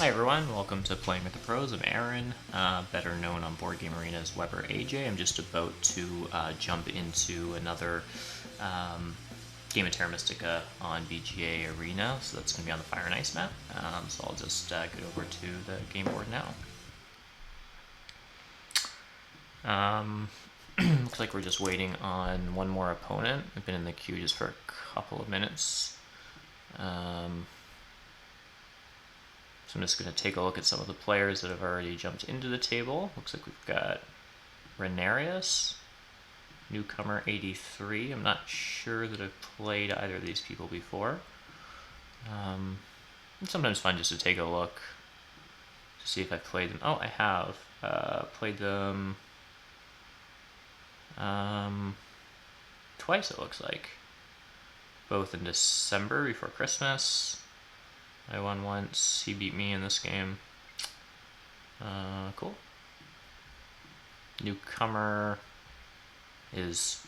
Hi everyone, welcome to Playing with the Pros. I'm Aaron, better known on Board Game Arena as webberaj. I'm just about to jump into another game of Terra Mystica on BGA Arena, so that's going to be on the Fire and Ice map. So I'll just get over to the game board now. Looks like we're just waiting on one more opponent. I've been in the queue just for a couple of minutes. So I'm just going to take a look at some of the players that have already jumped into the table. Looks like we've got Renarius, newcomer 83. I'm not sure that I've played either of these people before. It's sometimes fun just to take a look to see if I've played them. Oh, I have played them twice, it looks like. Both in December before Christmas. I won once, he beat me in this game. Cool. Newcomer is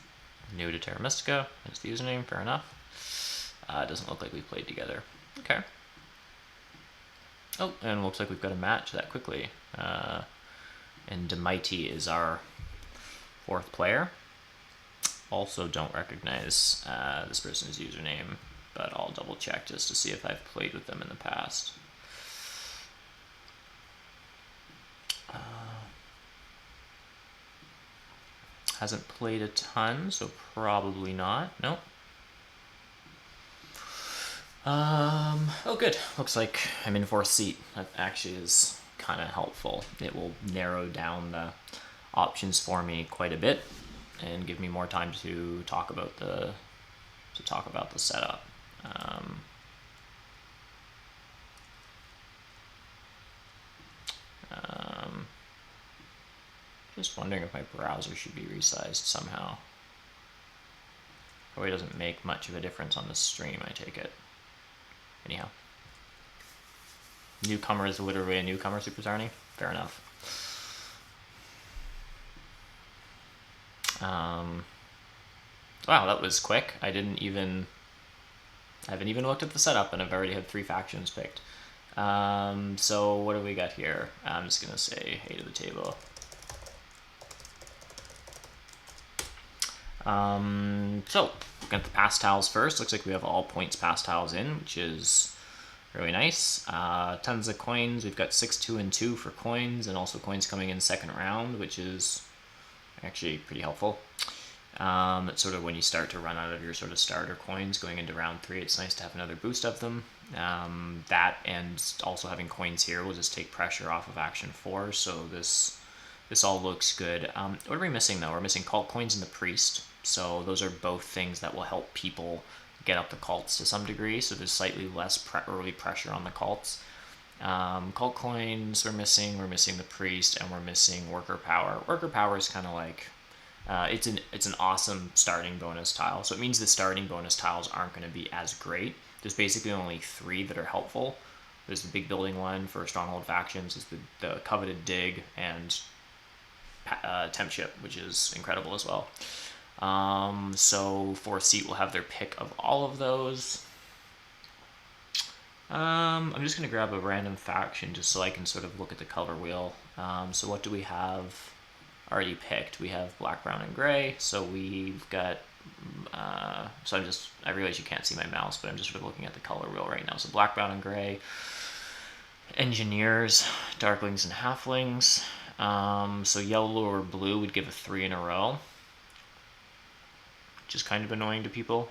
new to Terra Mystica. That's the username, fair enough. It doesn't look like we've played together. Okay. Oh, and looks like we've got a match that quickly. And Demighty is our fourth player. Also don't recognize this person's username, but I'll double check just to see if I've played with them in the past. Hasn't played a ton, so probably not. Nope. Oh good. Looks like I'm in fourth seat. That actually is kind of helpful. It will narrow down the options for me quite a bit and give me more time to talk about the setup. Just wondering if my browser should be resized somehow. Probably doesn't make much of a difference on the stream, I take it. Anyhow. Newcomer is literally a newcomer, Super Zarny. Fair enough. Wow, that was quick. I haven't even looked at the setup and I've already had 3 factions picked. So what do we got here? I'm just gonna say hey to the table. So got the pastels first. Looks like we have all points pastels in, which is really nice. Tons of coins. We've got 6, 2, and 2 for coins, and also coins coming in second round, which is actually pretty helpful. It's sort of when you start to run out of your sort of starter coins going into round 3, it's nice to have another boost of them. That and also having coins here will just take pressure off of action 4, so this all looks good. What are we missing though? We're missing cult coins and the priest, so those are both things that will help people get up the cults to some degree, so there's slightly less early pressure on the cults. Cult coins we're missing the priest, and we're missing worker power. Worker power is kind of like it's an awesome starting bonus tile, so it means the starting bonus tiles aren't going to be as great. There's basically only 3 that are helpful. There's the big building one for stronghold factions, there's the coveted dig, and temp ship, which is incredible as well. So 4th seat will have their pick of all of those. I'm just going to grab a random faction just so I can sort of look at the color wheel. So what do we have already picked? We have black, brown, and gray. So we've got, so I realize you can't see my mouse, but I'm just sort of looking at the color wheel right now. So black, brown, and gray. Engineers, darklings, and halflings. So yellow or blue would give a 3 in a row, which is kind of annoying to people.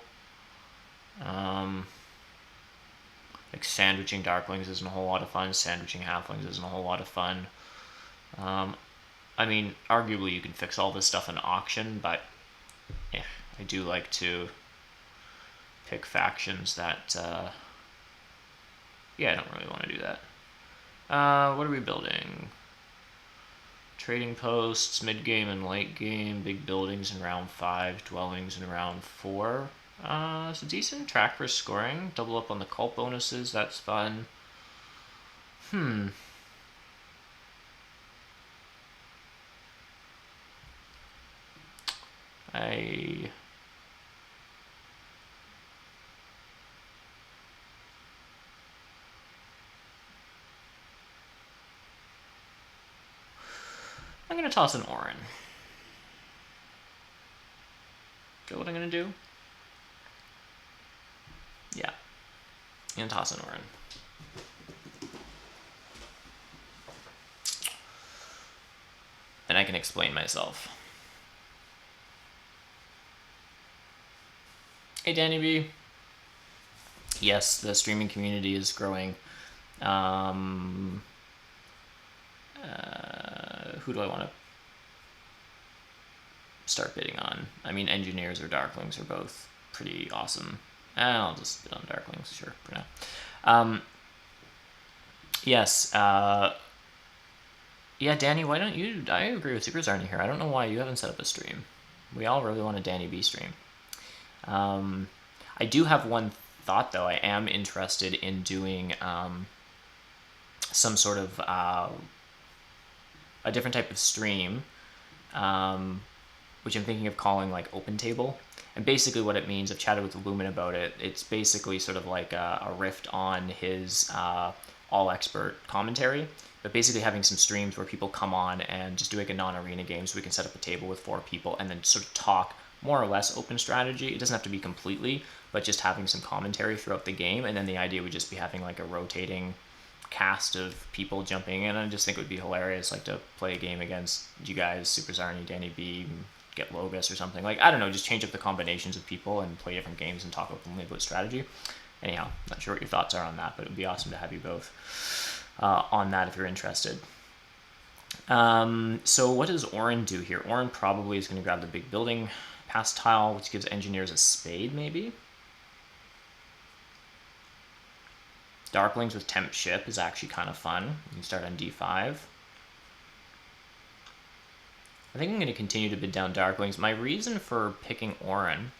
Like sandwiching darklings isn't a whole lot of fun. Sandwiching halflings isn't a whole lot of fun. I mean, arguably you can fix all this stuff in auction, but I do like to pick factions that, yeah, I don't really want to do that. What are we building? Trading posts, mid-game and late-game, big buildings in round 5, dwellings in round 4. It's a decent track for scoring. Double up on the cult bonuses, that's fun. I'm going to toss an Orin. Get what I'm going to do? Yeah. I'm going to toss an Orin. And I can explain myself. Hey, Danny B. Yes, the streaming community is growing. Who do I want to start bidding on? I mean, engineers or darklings are both pretty awesome. I'll just bid on darklings, sure, for now. Yes. Yeah, Danny, why don't you? I agree with Super Zarni here. I don't know why you haven't set up a stream. We all really want a Danny B stream. I do have one thought, though. I am interested in doing some sort of a different type of stream, which I'm thinking of calling like Open Table. And basically what it means, I've chatted with Lumen about it, it's basically sort of like a riff on his all-expert commentary, but basically having some streams where people come on and just do like a non-arena game, so we can set up a table with 4 people and then sort of talk more or less open strategy. It doesn't have to be completely, but just having some commentary throughout the game, and then the idea would just be having like a rotating cast of people jumping in. I just think it would be hilarious, like to play a game against you guys, Super Zarni, Danny B, get Logus or something. Like, I don't know, just change up the combinations of people and play different games and talk openly about strategy. Anyhow, not sure what your thoughts are on that, but it would be awesome to have you both on that if you're interested. So what does Orin do here? Orin probably is going to grab the big building pass tile, which gives engineers a spade, maybe? Darklings with temp ship is actually kind of fun. You can start on d5. I think I'm going to continue to bid down Darklings. My reason for picking Orin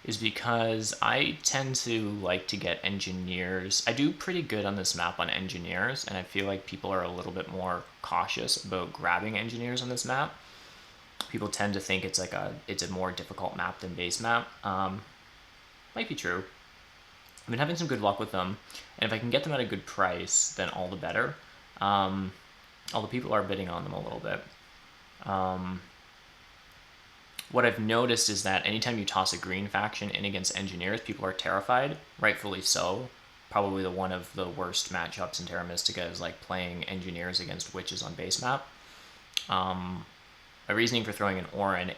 is because I tend to like to get engineers. I do pretty good on this map on engineers, and I feel like people are a little bit more cautious about grabbing engineers on this map. People tend to think it's like it's a more difficult map than base map. Might be true. I've been having some good luck with them, and if I can get them at a good price, then all the better. Although people are bidding on them a little bit. What I've noticed is that anytime you toss a green faction in against engineers, people are terrified, rightfully so. Probably one of the worst matchups in Terra Mystica is like playing engineers against witches on base map. My reasoning for throwing an Orin,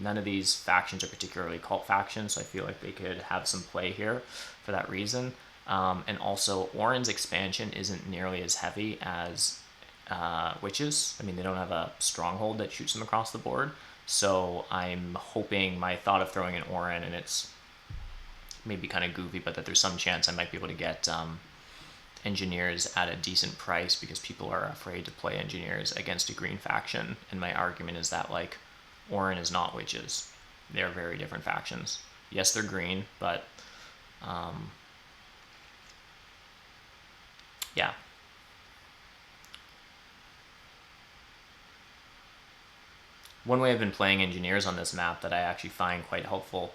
none of these factions are particularly cult factions, so I feel like they could have some play here for that reason. And also, Orin's expansion isn't nearly as heavy as witches. I mean, they don't have a stronghold that shoots them across the board. So I'm hoping, my thought of throwing an Orin, and it's maybe kind of goofy, but that there's some chance I might be able to get engineers at a decent price, because people are afraid to play engineers against a green faction. And my argument is that, like, Orin is not witches. They're very different factions. Yes, they're green, but yeah. One way I've been playing engineers on this map that I actually find quite helpful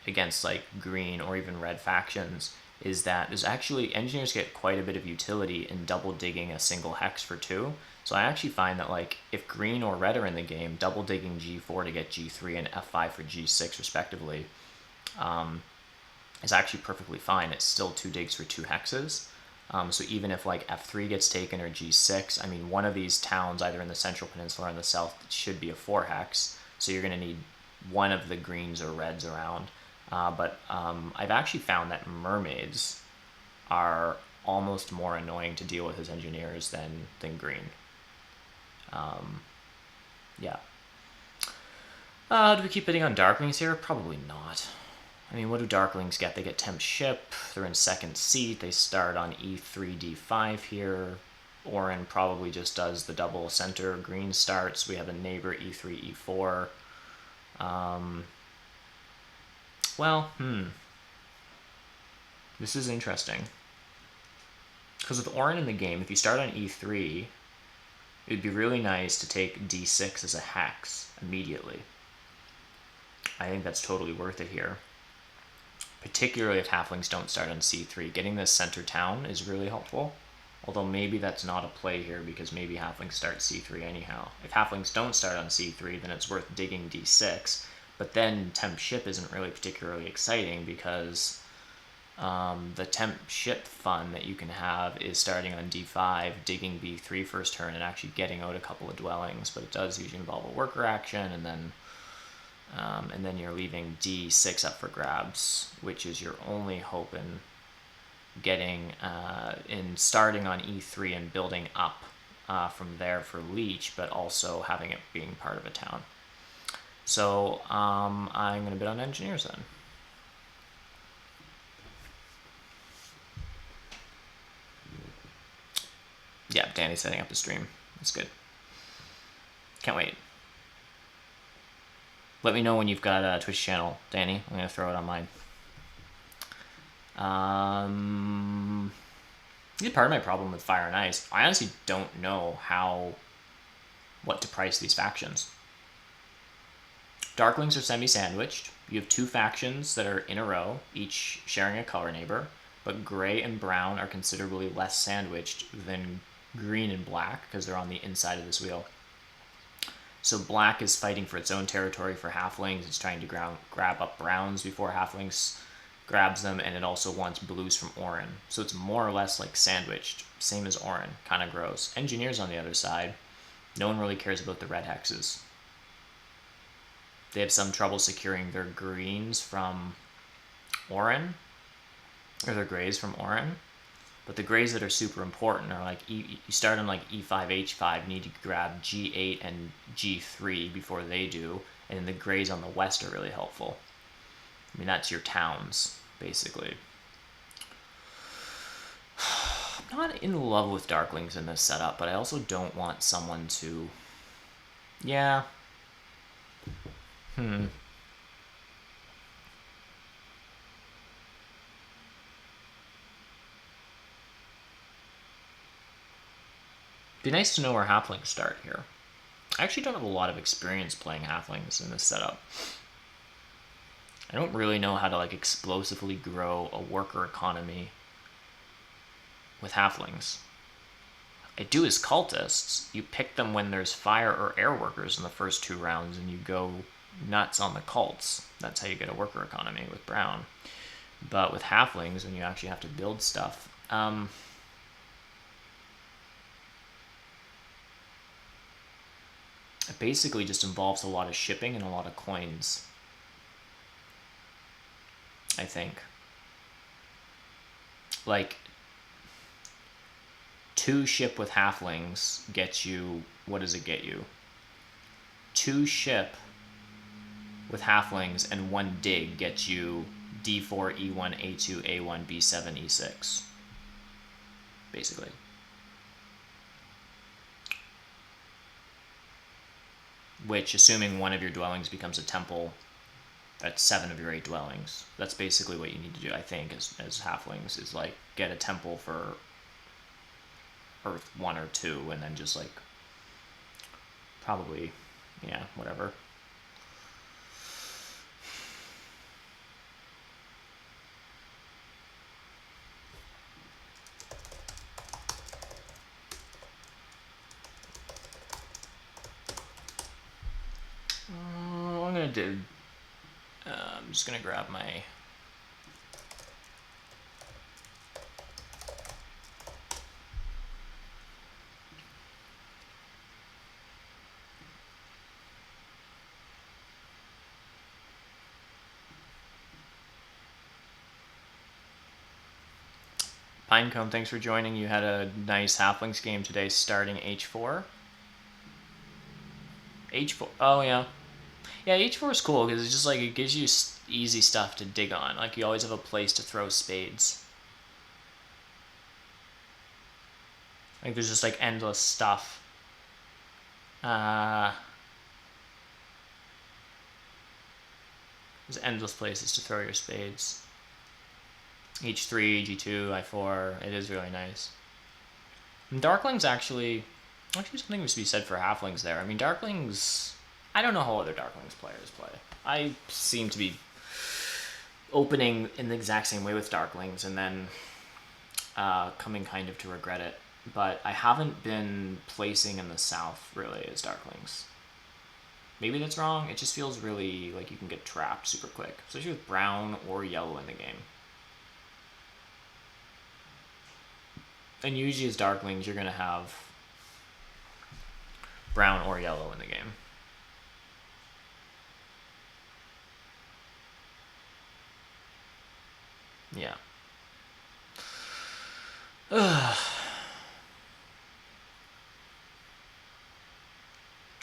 against like green or even red factions is that there's actually, engineers get quite a bit of utility in double digging a single hex for 2. So I actually find that, like, if green or red are in the game, double digging G4 to get G3 and F5 for G6 respectively is actually perfectly fine. It's still 2 digs for 2 hexes. So even if like F3 gets taken or G6, I mean, one of these towns, either in the Central Peninsula or in the south, should be a 4 hex. So you're going to need one of the greens or reds around. But I've actually found that mermaids are almost more annoying to deal with as engineers than green. Yeah. Do we keep bidding on Darklings here? Probably not. I mean, what do Darklings get? They get temp ship, they're in second seat, they start on E3, D5 here. Orin probably just does the double center, green starts, we have a neighbor E3, E4. This is interesting. Because with Orin in the game, if you start on E3, it would be really nice to take D6 as a hex immediately. I think that's totally worth it here. Particularly if halflings don't start on C3. Getting this center town is really helpful. Although maybe that's not a play here because maybe halflings start c3 anyhow. If halflings don't start on c3, then it's worth digging d6. But then temp ship isn't really particularly exciting because the temp ship fun that you can have is starting on d5, digging b3 first turn, and actually getting out a couple of dwellings. But it does usually involve a worker action, and then you're leaving d6 up for grabs, which is your only hope in getting in starting on e3 and building up from there for leech, but also having it being part of a town. So I'm going to bid on engineers then. Yeah, Danny's setting up a stream. That's good. Can't wait. Let me know when you've got a Twitch channel, Danny. I'm going to throw it on mine. Part of my problem with Fire and Ice, I honestly don't know what to price these factions. Darklings are semi-sandwiched. You have two factions that are in a row, each sharing a color neighbor, but gray and brown are considerably less sandwiched than green and black because they're on the inside of this wheel. So black is fighting for its own territory for halflings. It's trying to grab up browns before halflings grabs them, and it also wants blues from Orin. So it's more or less like sandwiched, same as Orin, kind of gross. Engineers on the other side, no one really cares about the red hexes. They have some trouble securing their greens from Orin, or their grays from Orin. But the grays that are super important are like, you start on like e5, h5, you need to grab g8 and g3 before they do, and then the grays on the west are really helpful. I mean, that's your towns, basically. I'm not in love with Darklings in this setup, but I also don't want someone to... Yeah. Be nice to know where halflings start here. I actually don't have a lot of experience playing halflings in this setup. I don't really know how to like explosively grow a worker economy with halflings. I do as cultists. You pick them when there's fire or air workers in the first 2 rounds and you go nuts on the cults. That's how you get a worker economy with brown. But with halflings, when you actually have to build stuff, it basically just involves a lot of shipping and a lot of coins, I think. Like, 2 ship with halflings gets you... What does it get you? 2 ship with halflings and 1 dig gets you d4, e1, a2, a1, b7, e6. Basically. Which, assuming one of your dwellings becomes a temple, that's 7 of your 8 dwellings. That's basically what you need to do, I think, as halflings, is like get a temple for Earth 1 or 2, and then just like probably, yeah, whatever. I'm gonna do. I'm just gonna grab my. Pinecone, thanks for joining. You had a nice halflings game today, starting h4. h4. Oh yeah. Yeah, h4 is cool because it's just like it gives you easy stuff to dig on. Like you always have a place to throw spades. Like there's just like endless stuff. There's endless places to throw your spades. h3, g2, i4. It is really nice. And Darklings actually something was to be said for halflings there. I mean, Darklings. I don't know how other Darklings players play. I seem to be opening in the exact same way with Darklings and then coming kind of to regret it. but I haven't been placing in the south really as Darklings. Maybe that's wrong. It just feels really like you can get trapped super quick, especially with brown or yellow in the game. And usually as Darklings, you're going to have brown or yellow in the game. Yeah.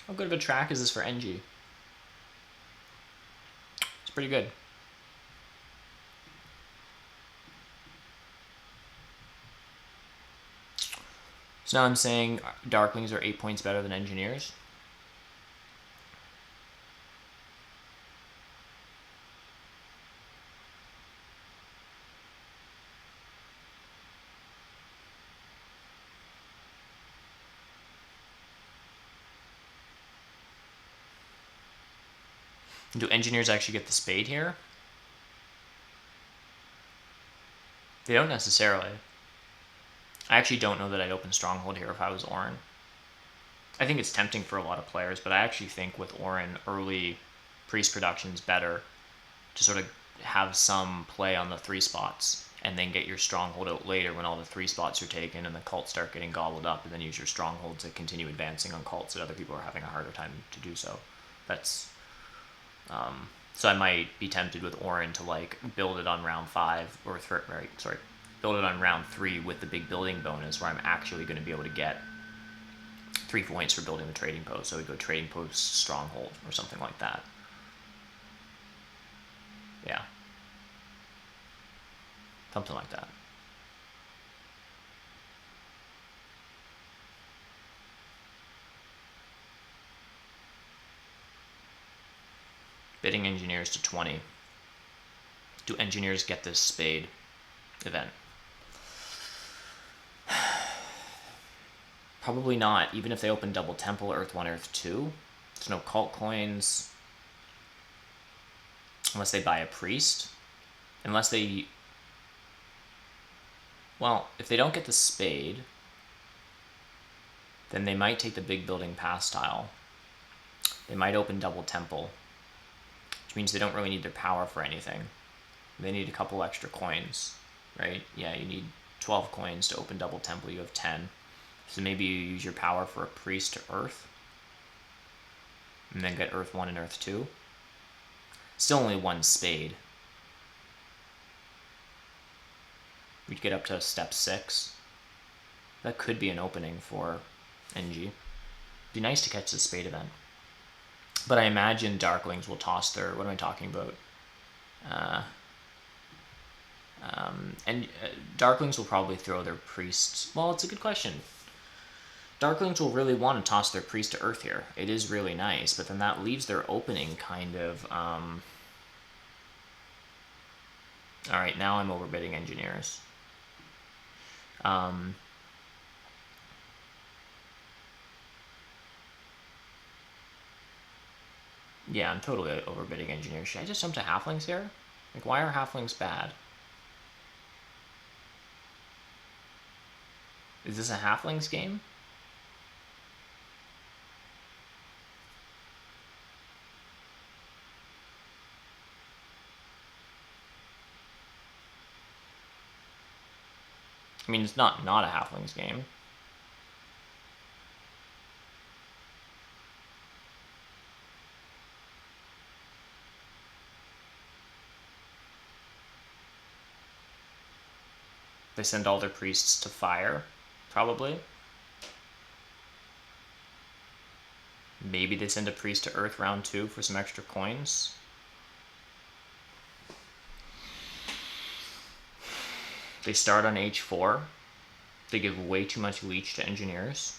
How good of a track is this for NG? It's pretty good. So now I'm saying Darklings are 8 points better than Engineers. Do Engineers actually get the spade here? They don't necessarily. I actually don't know that I'd open Stronghold here if I was Orin. I think it's tempting for a lot of players, but I actually think with Orin, early Priest production is better to sort of have some play on the 3 spots and then get your Stronghold out later when all the 3 spots are taken and the cults start getting gobbled up, and then use your Stronghold to continue advancing on cults that other people are having a harder time to do so. That's so I might be tempted with Orin to like build it on round 5 or build it on round 3 with the big building bonus, where I'm actually going to be able to get 3 points for building the trading post. So we go trading post Stronghold or something like that. Yeah, something like that. Bidding Engineers to 20. Do Engineers get this spade event? Probably not, even if they open double temple, Earth 1, Earth 2. There's no cult coins. Unless they buy a priest. Unless they... Well, if they don't get the spade, then they might take the big building pass tile. They might open double temple, which means they don't really need their power for anything. They need a couple extra coins, right? Yeah, you need 12 coins to open double temple. You have 10. So maybe you use your power for a priest to Earth, and then get Earth 1 and Earth 2. Still only 1 spade. We'd get up to step 6. That could be an opening for NG. It'd be nice to catch the spade event. But I imagine Darklings will toss their... What am I talking about? Darklings will probably throw their priests... Well, it's a good question. Darklings will really want to toss their priest to Earth here. It is really nice, but then that leaves their opening kind of... Alright, now I'm overbidding Engineers. Yeah, I'm totally overbidding Engineers. Should I just jump to Halflings here? Like, why are Halflings bad? Is this a Halflings game? I mean, it's not a Halflings game. They send all their priests to fire, probably. Maybe they send a priest to Earth round 2 for some extra coins. They start on H4. They give way too much leech to Engineers.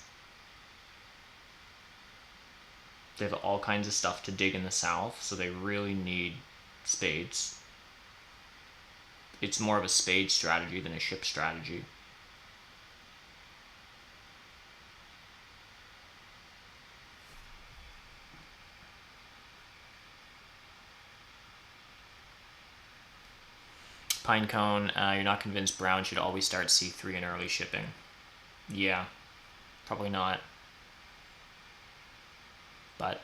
They have all kinds of stuff to dig in the south, so they really need spades. It's more of a spade strategy than a ship strategy. Pinecone, you're not convinced Brown should always start C3 in early shipping. Yeah, probably not. But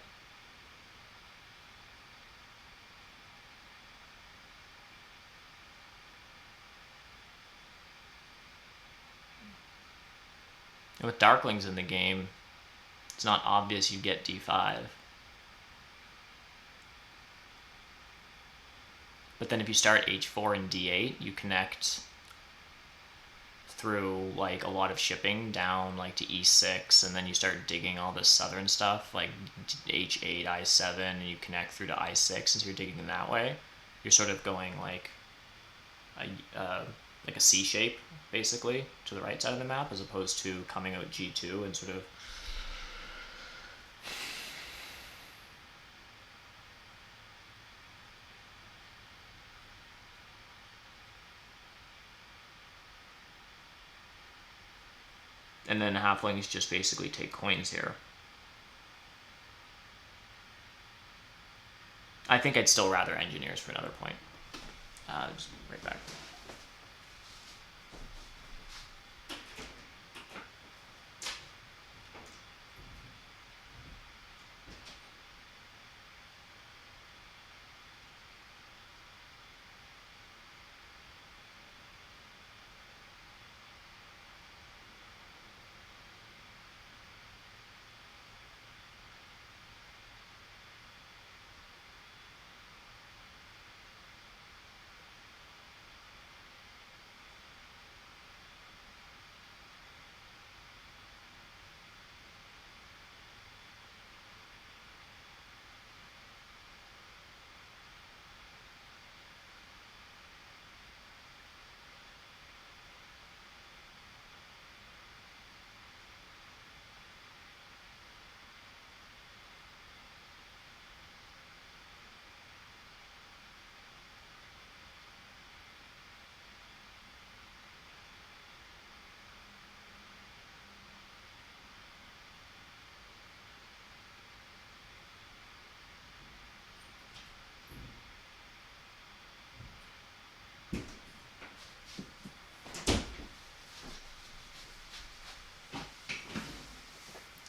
with Darklings in the game, it's not obvious you get d5. But then if you start h4 and d8, you connect through like a lot of shipping down like to e6, and then you start digging all this southern stuff like h8, i7, and you connect through to i6, and so you're digging them that way. You're sort of going like a C shape basically to the right side of the map, as opposed to coming out g2 and sort of and then halflings just basically take coins here. I think I'd still rather engineers for another point. Just right back.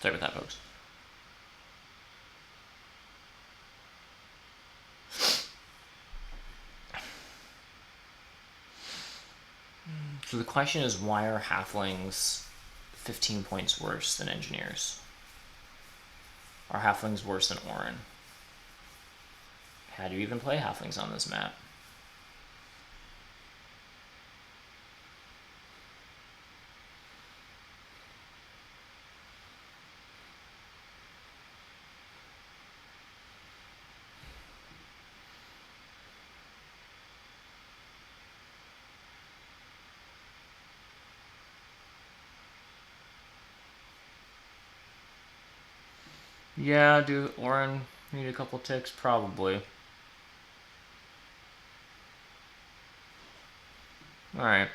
Sorry about that, folks. So the question is, why are halflings 15 points worse than engineers? Are halflings worse than Orin? How do you even play halflings on this map? Yeah, do Orin need a couple ticks? Probably. Alright.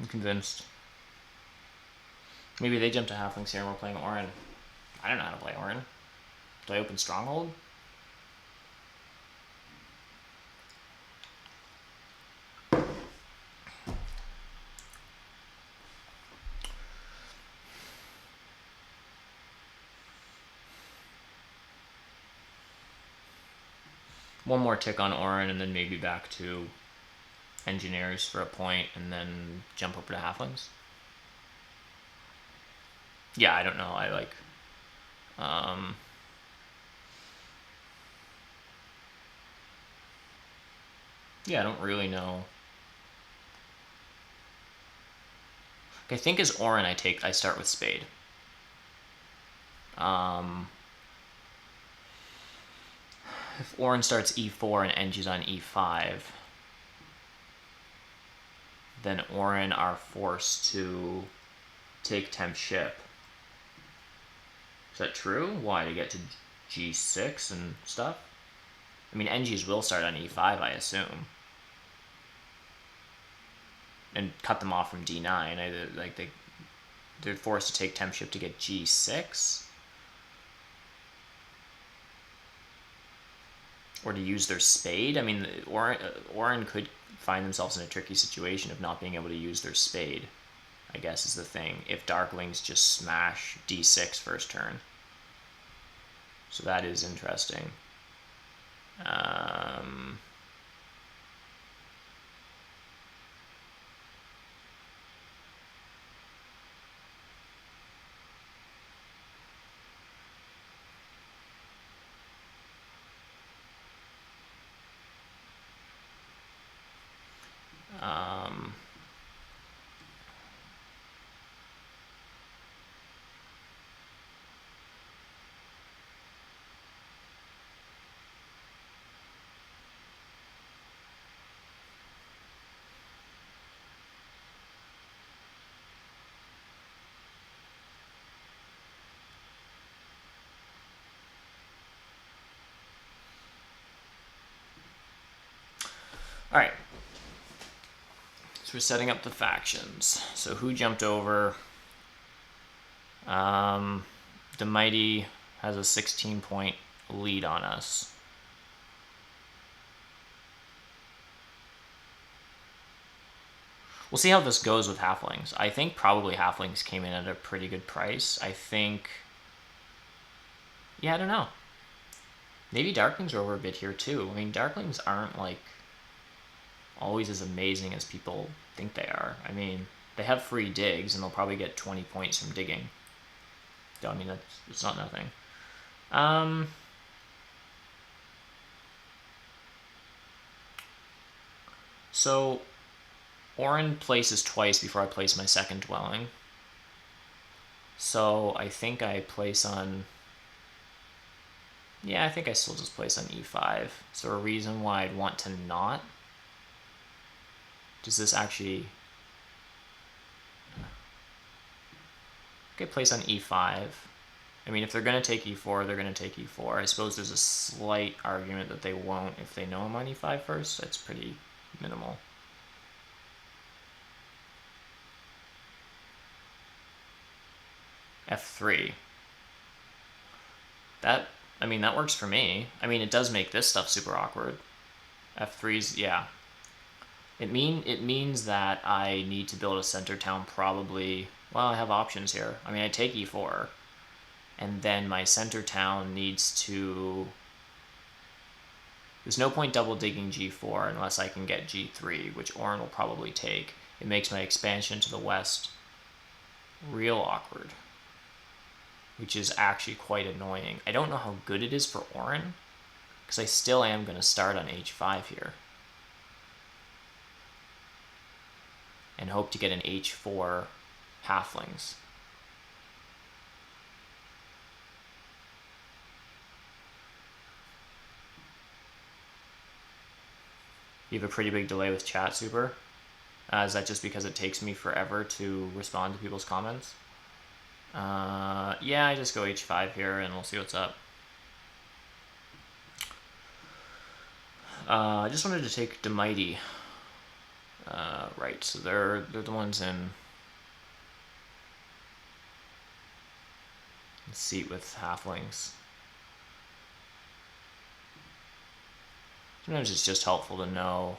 I'm convinced. Maybe they jump to halflings here and we're playing Orin. I don't know how to play Orin. Do I open Stronghold? One more tick on Orin and then maybe back to engineers for a point and then jump over to halflings. Yeah, I don't know. I like yeah, I don't really know. I think as Orin I start with Spade. If Orin starts e4 and Engi's on e5, then Orin are forced to take temp ship. Is that true? Why? To get to g6 and stuff? I mean, Engis will start on e5, I assume. And cut them off from d9. They're forced to take temp ship to get g6? Or to use their spade? I mean, Orin could find themselves in a tricky situation of not being able to use their spade. I guess is the thing, if Darklings just smash d6 first turn. So that is interesting. All right. So we're setting up the factions. So who jumped over? The Mighty has a 16-point lead on us. We'll see how this goes with Halflings. I think probably Halflings came in at a pretty good price. I think... Yeah, I don't know. Maybe Darklings are over a bit here too. I mean, Darklings aren't like always as amazing as people think they are. I mean, they have free digs and they'll probably get 20 points from digging. I mean, it's not nothing. So Orin places twice before I place my second dwelling. So I think I place on... Yeah, I think I still just place on e5. Is there a reason why I'd want to not? Does this actually... Okay, place on e5. I mean, if they're going to take e4, they're going to take e4. I suppose there's a slight argument that they won't if they know I'm on e5 first. That's pretty minimal. f3. That, I mean, that works for me. I mean, it does make this stuff super awkward. f3's, yeah. It means that I need to build a center town probably... Well, I have options here. I mean, I take e4, and then my center town needs to... There's no point double digging g4 unless I can get g3, which Orin will probably take. It makes my expansion to the west real awkward, which is actually quite annoying. I don't know how good it is for Orin, because I still am going to start on h5 here and hope to get an h4 halflings. You have a pretty big delay with chat, Super. Is that just because it takes me forever to respond to people's comments? Yeah, I just go h5 here and we'll see what's up. I just wanted to take the Mighty. Right, so they're the ones in seat with halflings. Sometimes it's just helpful to know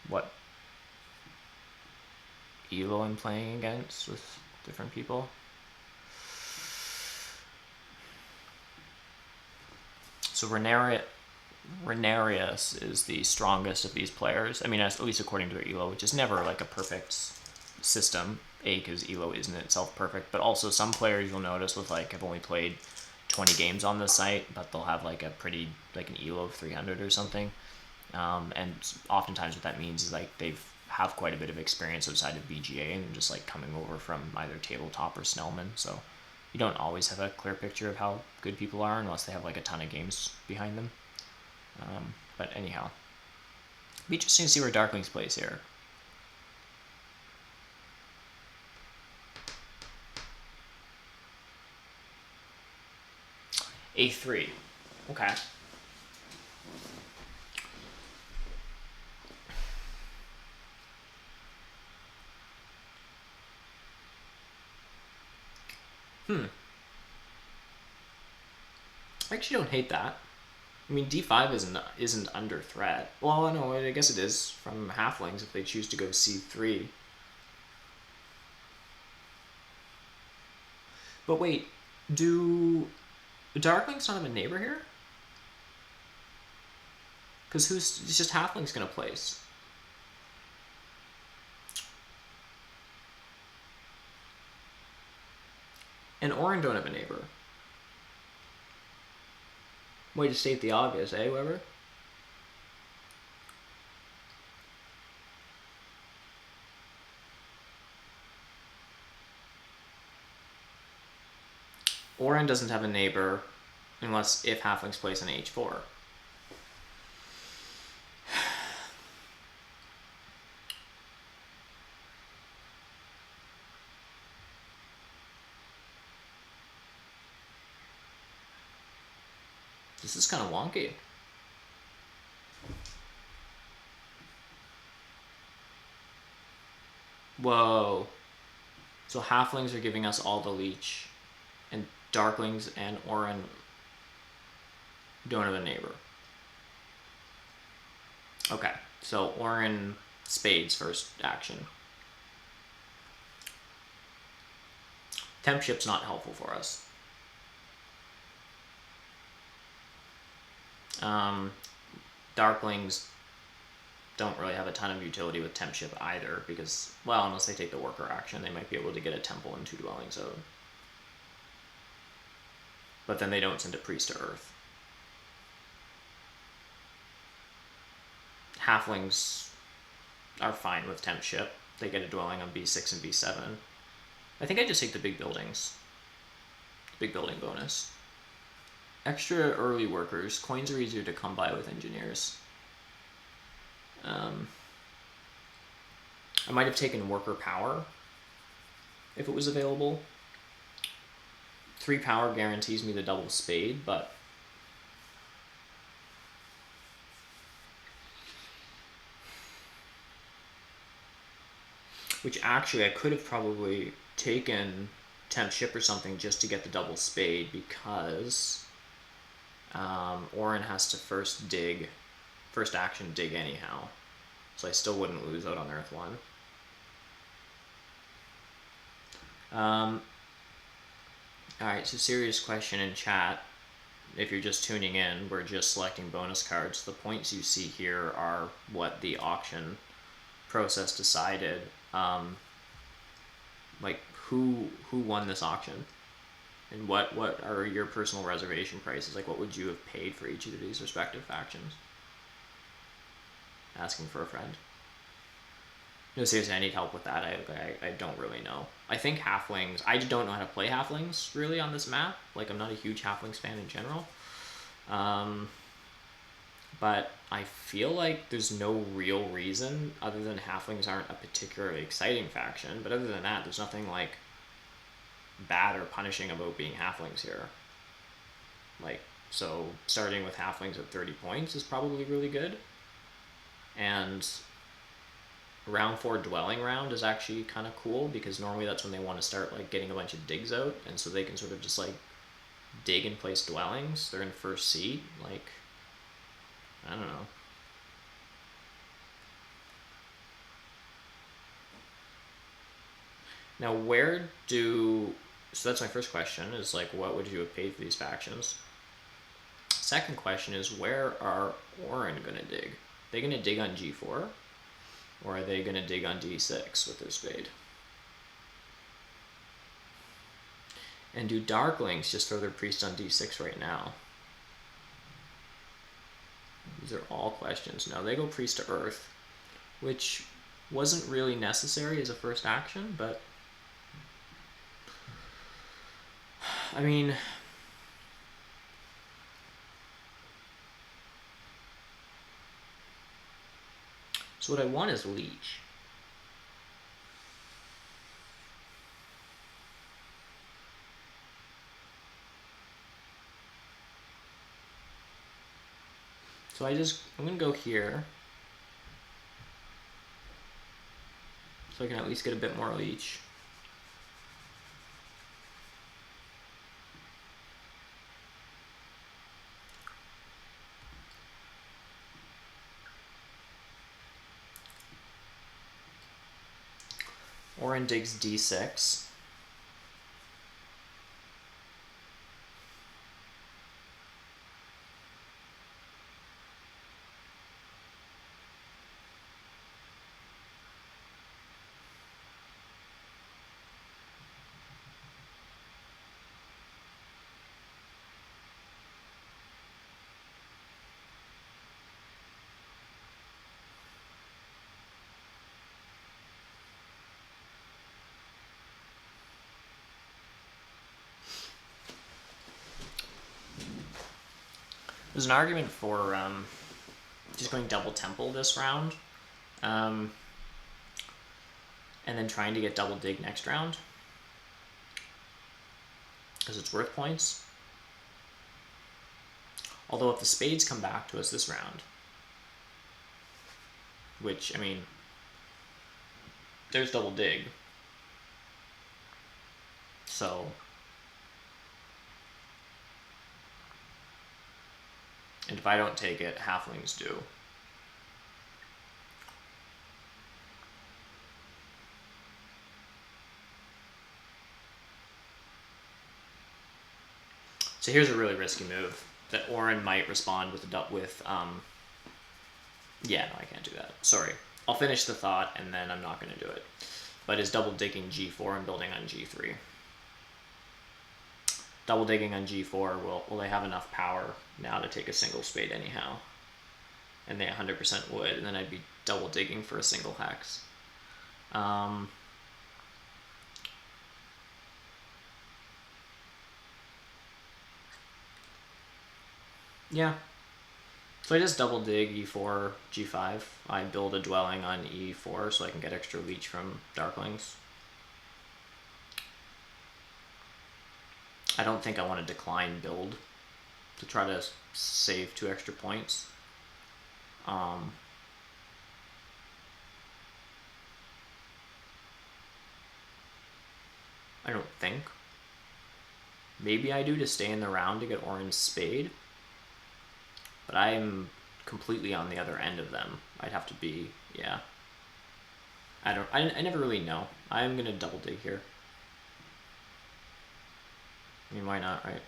what elo I'm playing against with different people. So Renarius is the strongest of these players. I mean, at least according to their elo, which is never like a perfect system. Because elo isn't itself perfect, but also some players you'll notice with like have only played 20 games on the site, but they'll have like a pretty like an elo of 300 or something. And oftentimes what that means is like they've have quite a bit of experience outside of BGA and just like coming over from either tabletop or Snellman. So you don't always have a clear picture of how good people are unless they have like a ton of games behind them. But anyhow, it'd be interesting to see where Darklings plays here. A3. Okay. I actually don't hate that. I mean, D5 isn't under threat. Well, no, I guess it is from halflings if they choose to go C3. But wait, do Darklings not have a neighbor here? Because it's just halflings gonna place. And Orin don't have a neighbor. Way to state the obvious, eh, Weber? Orin doesn't have a neighbor unless if halflings place an H4. This is kind of wonky. Whoa. So halflings are giving us all the leech, and darklings and Orin don't have a neighbor. Okay, so Orin spades first action. Temp ship's not helpful for us. Darklings don't really have a ton of utility with temp ship either because, well, unless they take the worker action, they might be able to get a temple and 2 dwelling zone. But then they don't send a priest to earth. Halflings are fine with temp ship. They get a dwelling on B6 and B7. I think I just take the big buildings. Big building bonus. Extra early workers. Coins are easier to come by with engineers. I might have taken worker power if it was available. 3 power guarantees me the double spade, but which actually I could have probably taken temp ship or something just to get the double spade because Orin has to first action dig anyhow. So I still wouldn't lose out on Earth 1. Alright, so serious question in chat. If you're just tuning in, we're just selecting bonus cards. The points you see here are what the auction process decided. Like who won this auction? And what are your personal reservation prices? Like what would you have paid for each of these respective factions? Asking for a friend. No, seriously, I need help with that. I don't really know. I think halflings, I don't know how to play halflings really on this map. Like I'm not a huge halflings fan in general. But I feel like there's no real reason other than halflings aren't a particularly exciting faction. But other than that, there's nothing like bad or punishing about being halflings here. Like, so starting with halflings at 30 points is probably really good. And round 4 dwelling round is actually kind of cool because normally that's when they want to start like getting a bunch of digs out, and so they can sort of just like dig and place dwellings. They're in first seat, like I don't know. Now so that's my first question is like what would you have paid for these factions? Second question is where are Orin gonna dig? Are they gonna dig on G4? Or are they going to dig on D6 with their spade? And do Darklings just throw their priest on D6 right now? These are all questions. No, they go priest to earth, which wasn't really necessary as a first action, but I mean, so what I want is leech. So I'm going to go here. So I can at least get a bit more leech. Orin digs d6. There's an argument for just going double temple this round, and then trying to get double dig next round, because it's worth points. Although if the spades come back to us this round, which, I mean, there's double dig. So and if I don't take it, halflings do. So here's a really risky move that Orin might respond with yeah, no, I can't do that. Sorry. I'll finish the thought and then I'm not going to do it. But is double digging g4 and building on g3. Double digging on g4, will they have enough power now to take a single spade anyhow? And they 100% would, and then I'd be double digging for a single hex. Yeah. So I just double dig e4, g5. I build a dwelling on e4 so I can get extra leech from Darklings. I don't think I want to decline build to try to save 2 extra points. I don't think. Maybe I do to stay in the round to get Orange Spade. But I'm completely on the other end of them. I'd have to be, yeah. I never really know. I'm going to double dig here. I mean, why not, right?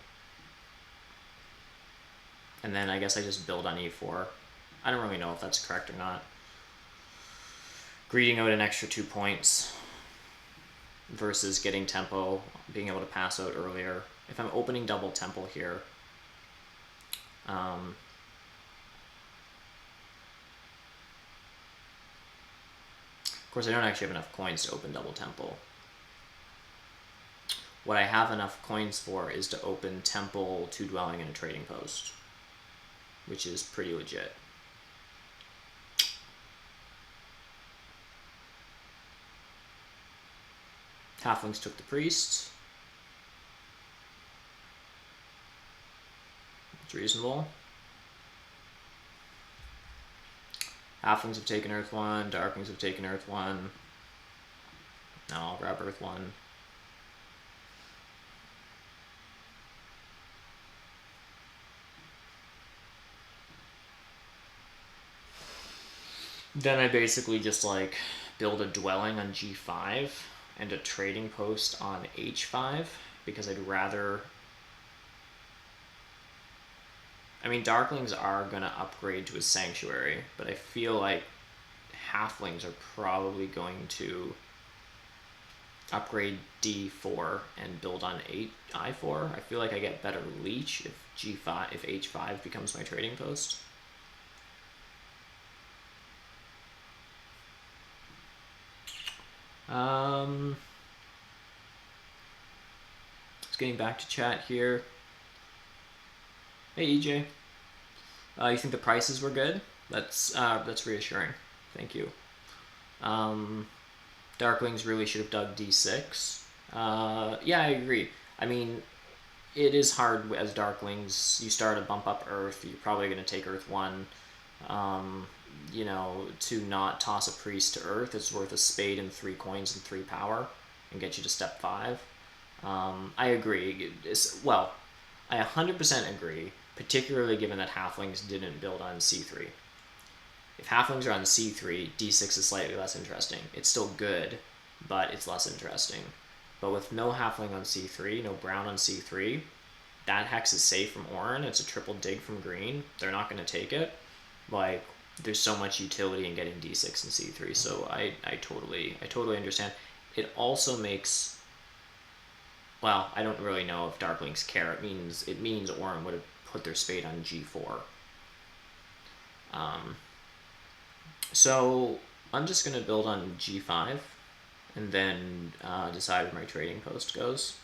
And then I guess I just build on e4. I don't really know if that's correct or not. Greeting out an extra 2 points versus getting tempo, being able to pass out earlier. If I'm opening double tempo here, of course, I don't actually have enough coins to open double temple. What I have enough coins for is to open temple, 2 dwelling, and a trading post, which is pretty legit. Halflings took the priest. It's reasonable. Halflings have taken Earth 1, Darklings have taken Earth 1. Now I'll grab Earth 1. Then I basically just like build a dwelling on G5 and a trading post on H5 because I'd rather... I mean, Darklings are going to upgrade to a Sanctuary, but I feel like Halflings are probably going to upgrade D4 and build on I4. I feel like I get better leech if H5 becomes my trading post. Just getting back to chat here. Hey EJ, you think the prices were good? That's reassuring. Thank you. Darklings really should have dug D6. Yeah, I agree. I mean, it is hard as Darklings. You start a bump up Earth. You're probably going to take Earth 1. You know, to not toss a priest to Earth, it's worth a spade and 3 coins and 3 power and get you to step 5. I agree. Well, I 100% agree, particularly given that Halflings didn't build on C3. If Halflings are on C3, D6 is slightly less interesting. It's still good, but it's less interesting. But with no halfling on C3, no brown on C3, that hex is safe from Orin. It's a triple dig from green. They're not going to take it. Like, there's so much utility in getting D6 and C3, so I totally understand. It also makes, well, I don't really know if Darklings care. It means Orin would have put their spade on G4. So I'm just going to build on G5 and then decide where my trading post goes.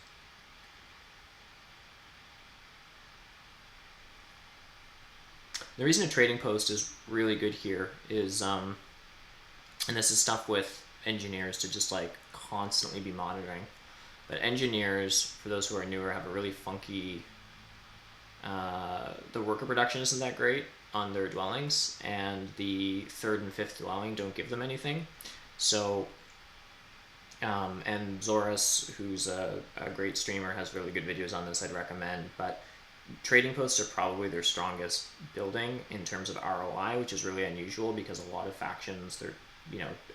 The reason a trading post is really good here is, and this is stuff with engineers to just like constantly be monitoring, but engineers, for those who are newer, have a really funky, the worker production isn't that great on their dwellings, and the third and fifth dwelling don't give them anything. So, and Zorus, who's a great streamer, has really good videos on this I'd recommend, but trading posts are probably their strongest building in terms of ROI, which is really unusual because a lot of factions, they're,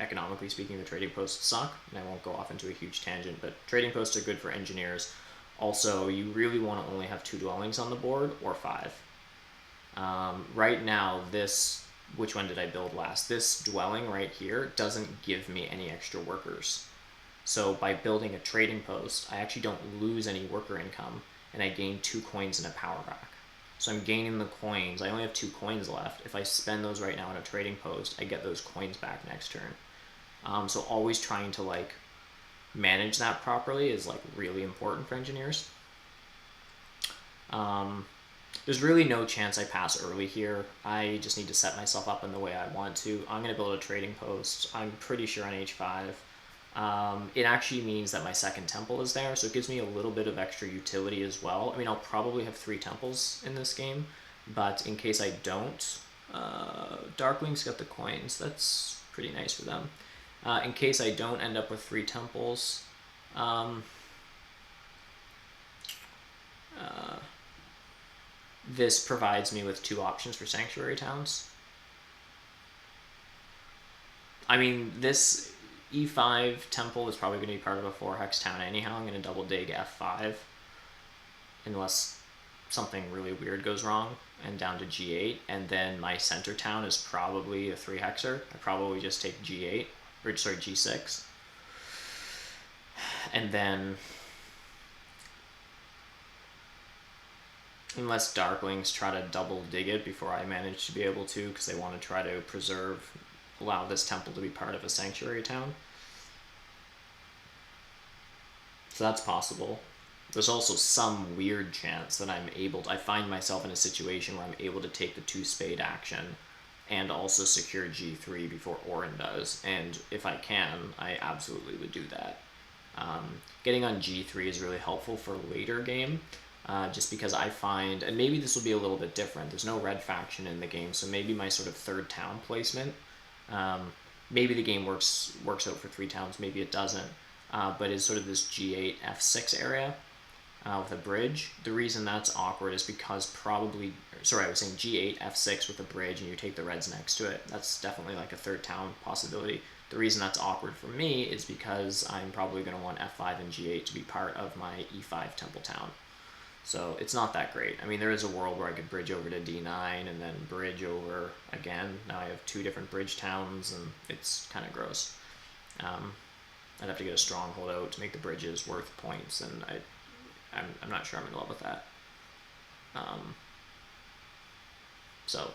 economically speaking, the trading posts suck, and I won't go off into a huge tangent, but trading posts are good for engineers. Also, you really want to only have 2 dwellings on the board, or 5. Right now, which one did I build last? This dwelling right here doesn't give me any extra workers. So by building a trading post, I actually don't lose any worker income, and I gain 2 coins and a power back. So I'm gaining the coins. I only have 2 coins left. If I spend those right now on a trading post, I get those coins back next turn. So always trying to like manage that properly is like really important for engineers. There's really no chance I pass early here. I just need to set myself up in the way I want to. I'm going to build a trading post. I'm pretty sure on H5. It actually means that my second temple is there, so it gives me a little bit of extra utility as well. I mean, I'll probably have 3 temples in this game, but in case I don't, Darklings got the coins. That's pretty nice for them. In case I don't end up with 3 temples, this provides me with 2 options for sanctuary towns. I mean, this E5 temple is probably going to be part of a 4-hex town anyhow. I'm going to double dig F5 unless something really weird goes wrong, and down to G8, and then my center town is probably a 3-hexer. I probably just take G8, or sorry, G6. And then, unless Darklings try to double dig it before I manage to be able to, because they want to try to allow this temple to be part of a sanctuary town. So that's possible. There's also some weird chance that I find myself in a situation where I'm able to take the 2 spade action and also secure G3 before Orin does, and if I can, I absolutely would do that. Getting on G3 is really helpful for later game, just because I find, and maybe this will be a little bit different, there's no red faction in the game, so maybe my sort of 3rd town placement, maybe the game works out for 3 towns, maybe it doesn't, but is sort of this G8 F6 area with a bridge. The reason that's awkward is because I was saying G8 F6 with a bridge, and you take the reds next to it. That's definitely like a 3rd town possibility. The reason that's awkward for me is because I'm probably going to want F5 and G8 to be part of my E5 temple town. So it's not that great. I mean, there is a world where I could bridge over to D9 and then bridge over again. Now I have 2 different bridge towns, and it's kind of gross. I'd have to get a stronghold out to make the bridges worth points, and I'm not sure I'm in love with that. So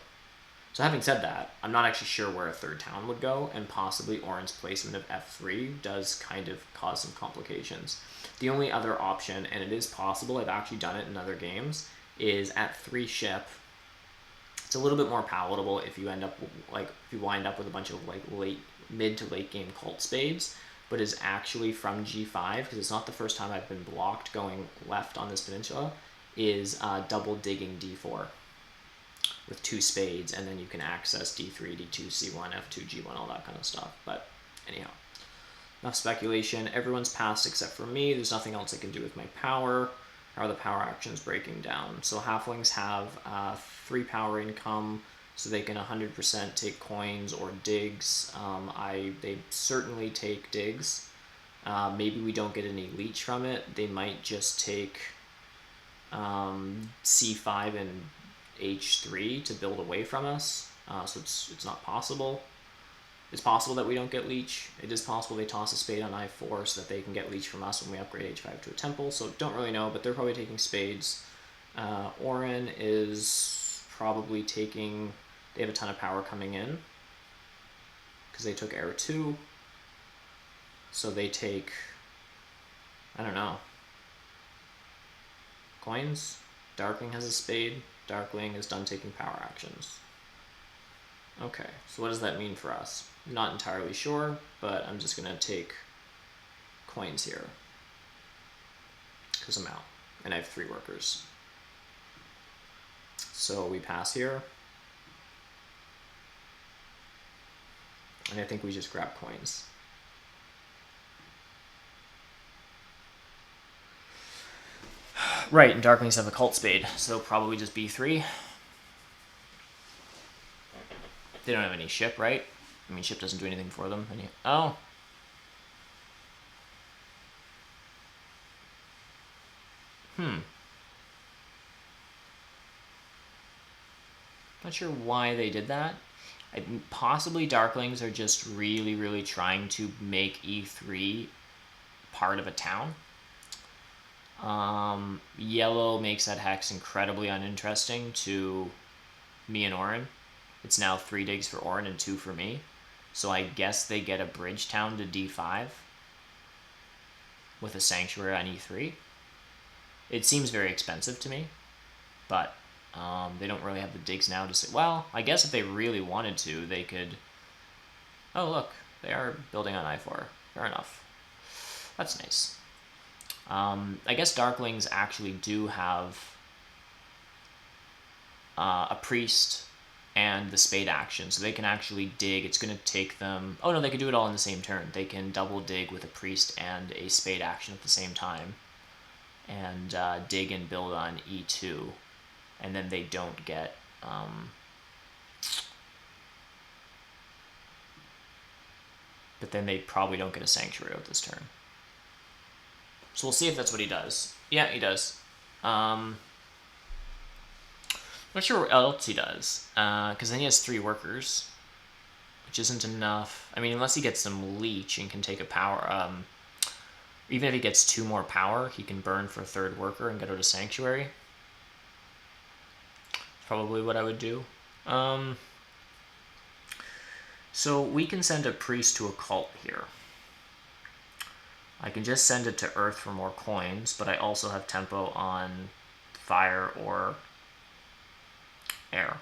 having said that, I'm not actually sure where a 3rd town would go, and possibly Orin's placement of F3 does kind of cause some complications. The only other option, and it is possible, I've actually done it in other games, is at 3 ship. It's a little bit more palatable if you wind up with a bunch of like mid to late game cult spades, but is actually from G5, because it's not the first time I've been blocked going left on this peninsula, is double digging D4 with 2 spades, and then you can access D3, D2, C1, F2, G1, all that kind of stuff. But anyhow, enough speculation. Everyone's passed except for me. There's nothing else I can do with my power. How are the power actions breaking down? So halflings have 3 power income, so they can 100% take coins or digs. They certainly take digs. Maybe we don't get any leech from it. They might just take C5 and H3 to build away from us. So it's not possible. It's possible that we don't get leech. It is possible they toss a spade on I4 so that they can get leech from us when we upgrade H5 to a temple. So don't really know, but they're probably taking spades. Orin is probably taking... They have a ton of power coming in because they took Air 2. So they take... I don't know. Coins. Darkling has a spade. Darkling is done taking power actions. Okay, so what does that mean for us? I'm not entirely sure, but I'm just going to take coins here because I'm out, and I have 3 workers. So we pass here, and I think we just grab coins. Right, and Darklings have a cult spade, so probably just B3. They don't have any ship, right? I mean, ship doesn't do anything for them. Oh. Not sure why they did that. Possibly Darklings are just really, really trying to make E3 part of a town. Yellow makes that hex incredibly uninteresting to me and Orin. It's now 3 digs for Orin and 2 for me. So I guess they get a bridge town to D5 with a sanctuary on E3. It seems very expensive to me, but they don't really have the digs now to say, well, I guess if they really wanted to, they could... Oh, look, they are building on I4. Fair enough. That's nice. I guess Darklings actually do have a priest and the spade action, so they can actually dig. It's going to take them... Oh, no, they can do it all in the same turn. They can double dig with a priest and a spade action at the same time, and dig and build on E2, and then they don't get... but then they probably don't get a sanctuary with this turn. So we'll see if that's what he does. Yeah, he does. Not sure what else he does, because then he has 3 workers, which isn't enough. I mean, unless he gets some leech and can take a power... even if he gets 2 more power, he can burn for a 3rd worker and go to sanctuary. Probably what I would do. So we can send a priest to a cult here. I can just send it to Earth for more coins, but I also have tempo on fire or air.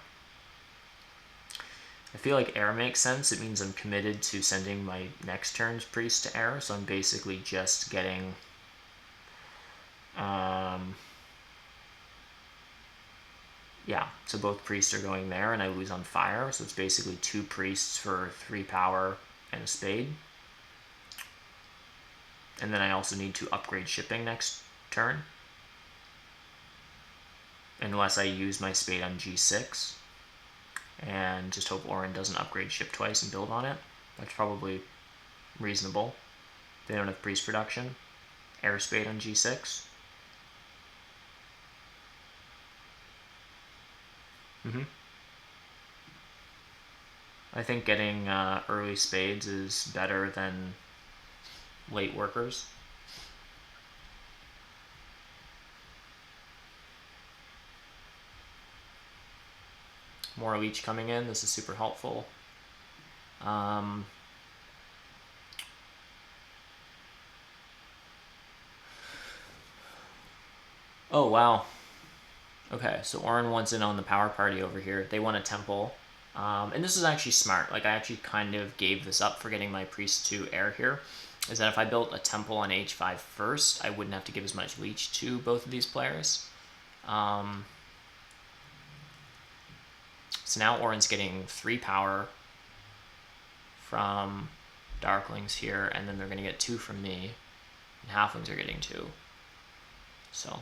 I feel like air makes sense. It means I'm committed to sending my next turn's priest to air, so I'm basically just getting... yeah, so both priests are going there, and I lose on fire, so it's basically 2 priests for 3 power and a spade. And then I also need to upgrade shipping next turn, unless I use my spade on G6, and just hope Orin doesn't upgrade ship twice and build on it. That's probably reasonable. They don't have priest production. Air spade on G6. I think getting early spades is better than late workers. More leech coming in. This is super helpful. Oh, wow. Okay, so Orin wants in on the power party over here. They want a temple. And this is actually smart. Like, I actually kind of gave this up for getting my priest to air here. Is that if I built a temple on H5 first, I wouldn't have to give as much leech to both of these players. So now Orin's getting 3 power from Darklings here, and then they're going to get 2 from me, and Halflings are getting 2. So,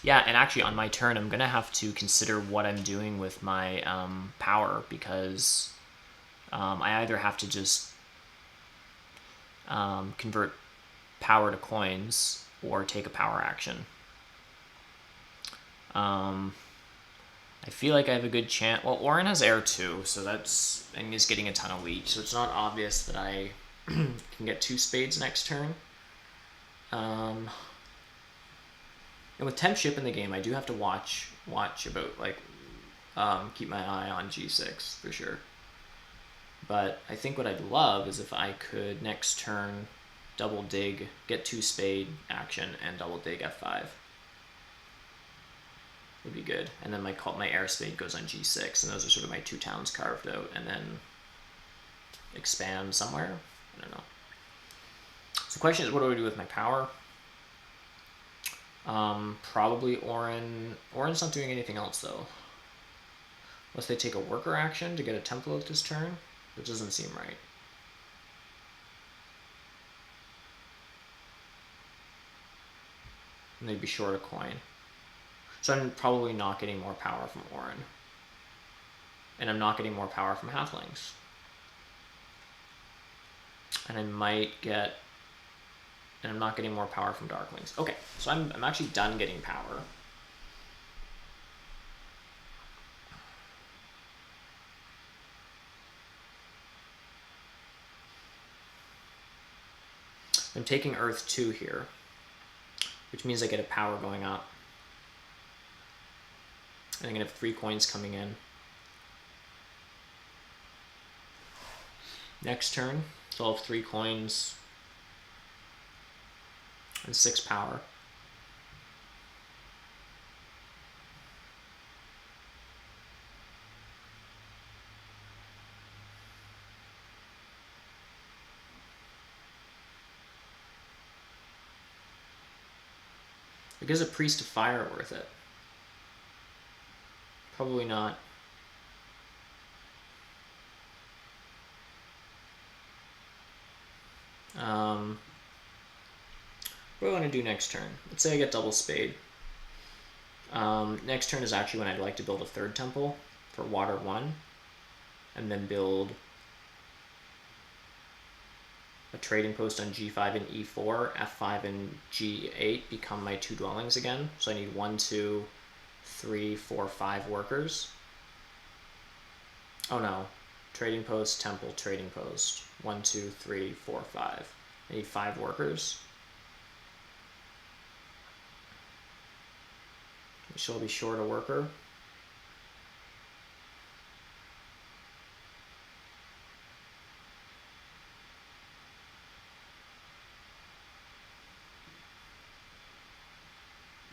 yeah, and actually on my turn, I'm going to have to consider what I'm doing with my power, because I either have to just convert power to coins or take a power action. I feel like I have a good chance. Well, Orin has air too, so that's, and he's getting a ton of leech, so it's not obvious that I can get 2 spades next turn. And with temp ship in the game, I do have to watch about, like, keep my eye on G6 for sure. But I think what I'd love is if I could next turn double dig, get 2 spade action, and double dig F5. Would be good. And then my air spade goes on G6, and those are sort of my 2 towns carved out, and then expand somewhere. I don't know. So the question is, what do I do with my power? Probably Orin. Orin's not doing anything else though. Unless they take a worker action to get a temple out this turn. That doesn't seem right. And they'd be short a coin. So I'm probably not getting more power from Orin. And I'm not getting more power from halflings. And I might get... And I'm not getting more power from darklings. Okay, so I'm actually done getting power. I'm taking Earth 2 here, which means I get a power going up. And I'm going to have 3 coins coming in. Next turn, so I'll have 3 coins and 6 power. Is a Priest of Fire worth it? Probably not. What do I want to do next turn? Let's say I get double spade. Next turn is actually when I'd like to build a 3rd temple for water 1, and then build a trading post on G5 and E4, F5 and G8 become my 2 dwellings again. So I need 1, 2, 3, 4, 5 workers. Oh no, trading post, temple, trading post. 1, 2, 3, 4, 5. I need 5 workers. She'll be short a worker.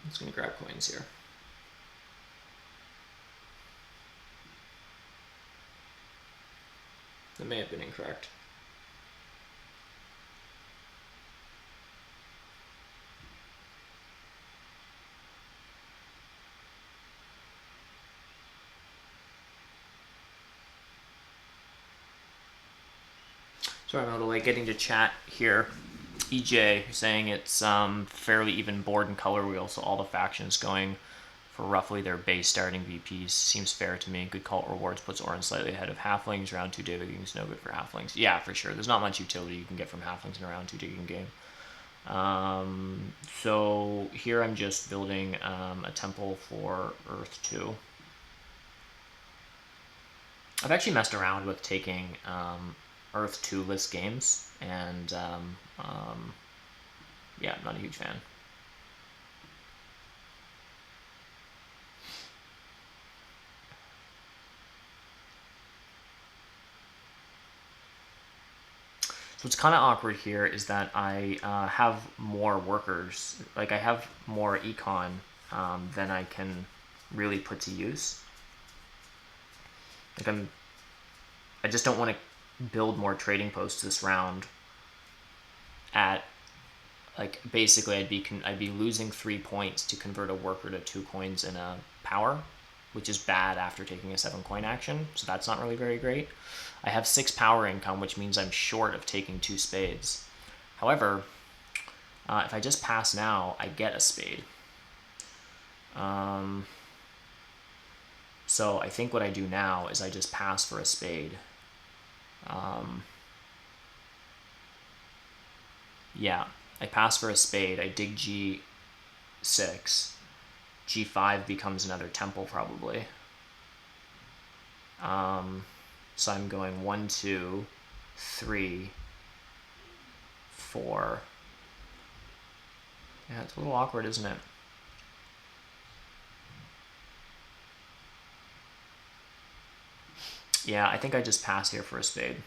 I'm just going to grab coins here. That may have been incorrect. Sorry, I'm a little late getting to chat here. EJ saying it's fairly even board and color wheel, so all the factions going for roughly their base starting VPs. Seems fair to me. Good cult rewards puts Orin slightly ahead of halflings. Round 2 digging's no good for halflings. Yeah, for sure. There's not much utility you can get from halflings in a round 2 digging game. So here I'm just building a temple for Earth 2. I've actually messed around with taking Earth 2 list games, and yeah, I'm not a huge fan. So what's kind of awkward here is that I have more workers, like I have more econ than I can really put to use. Like I just don't want to build more trading posts this round at, like, basically I'd be losing 3 points to convert a worker to 2 coins in a power, which is bad after taking a 7 coin action, so that's not really very great. I have 6 power income, which means I'm short of taking 2 spades. However, if I just pass now, I get a spade. So I think what I do now is I just pass for a spade. Yeah, I pass for a spade. I dig G6. G5 becomes another temple probably. So I'm going 1, 2, 3, 4. Yeah, it's a little awkward, isn't it? Yeah, I think I just pass here for a spade.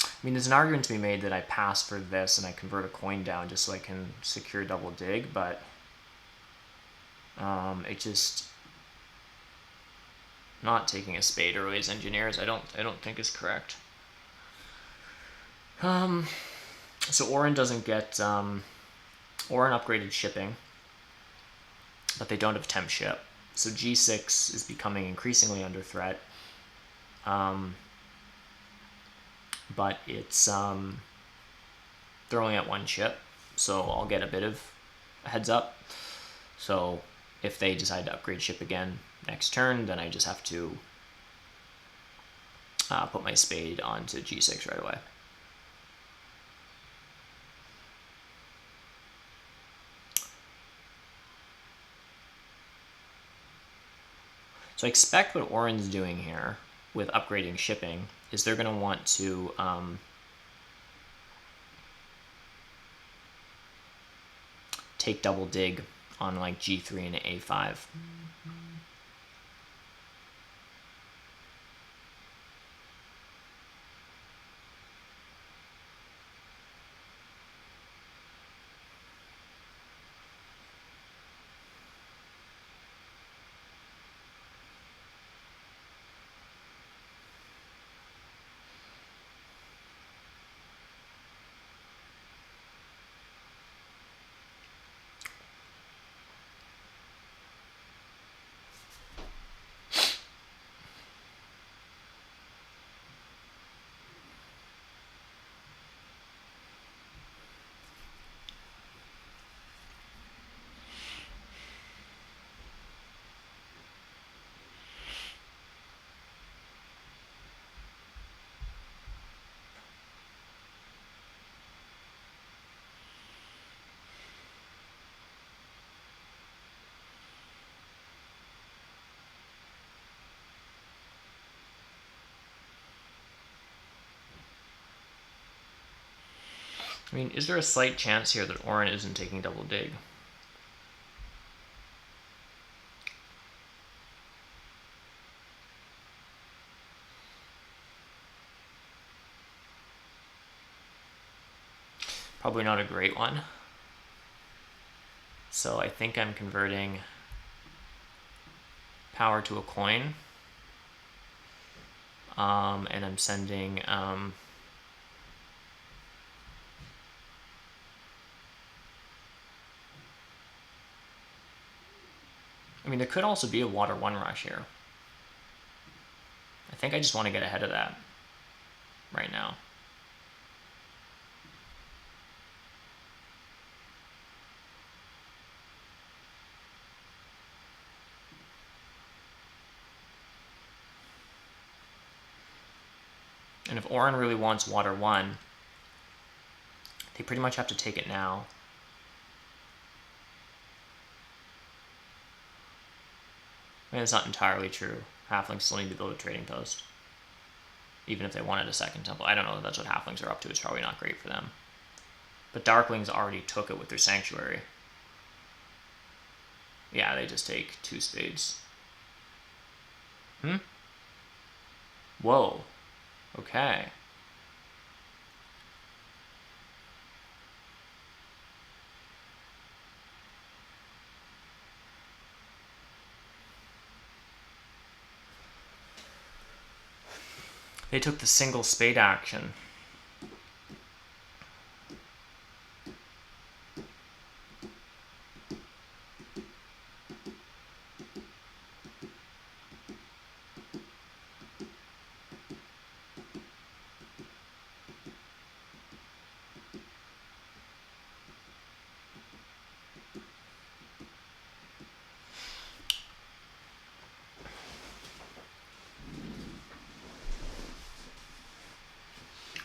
I mean, there's an argument to be made that I pass for this and I convert a coin down just so I can secure double dig, but it just not taking a spade early as engineers I don't think is correct. So Oren doesn't get Oren upgraded shipping, but they don't have temp ship. So G6 is becoming increasingly under threat. But it's they're only at 1 ship, so I'll get a bit of a heads up. So if they decide to upgrade ship again next turn, then I just have to put my spade onto G6 right away. So I expect what Oren's doing here with upgrading shipping is they're going to want to take double dig on like G3 and A5. I mean, is there a slight chance here that Oren isn't taking double dig? Probably not a great one. So I think I'm converting power to a coin. And I'm sending I mean, there could also be a water 1 rush here. I think I just want to get ahead of that right now. And if Oren really wants water 1, they pretty much have to take it now. I mean, it's not entirely true. Halflings still need to build a trading post. Even if they wanted a second temple. I don't know if that's what halflings are up to. It's probably not great for them. But darklings already took it with their sanctuary. Yeah, they just take 2 spades. Whoa. Okay. They took the single spade action.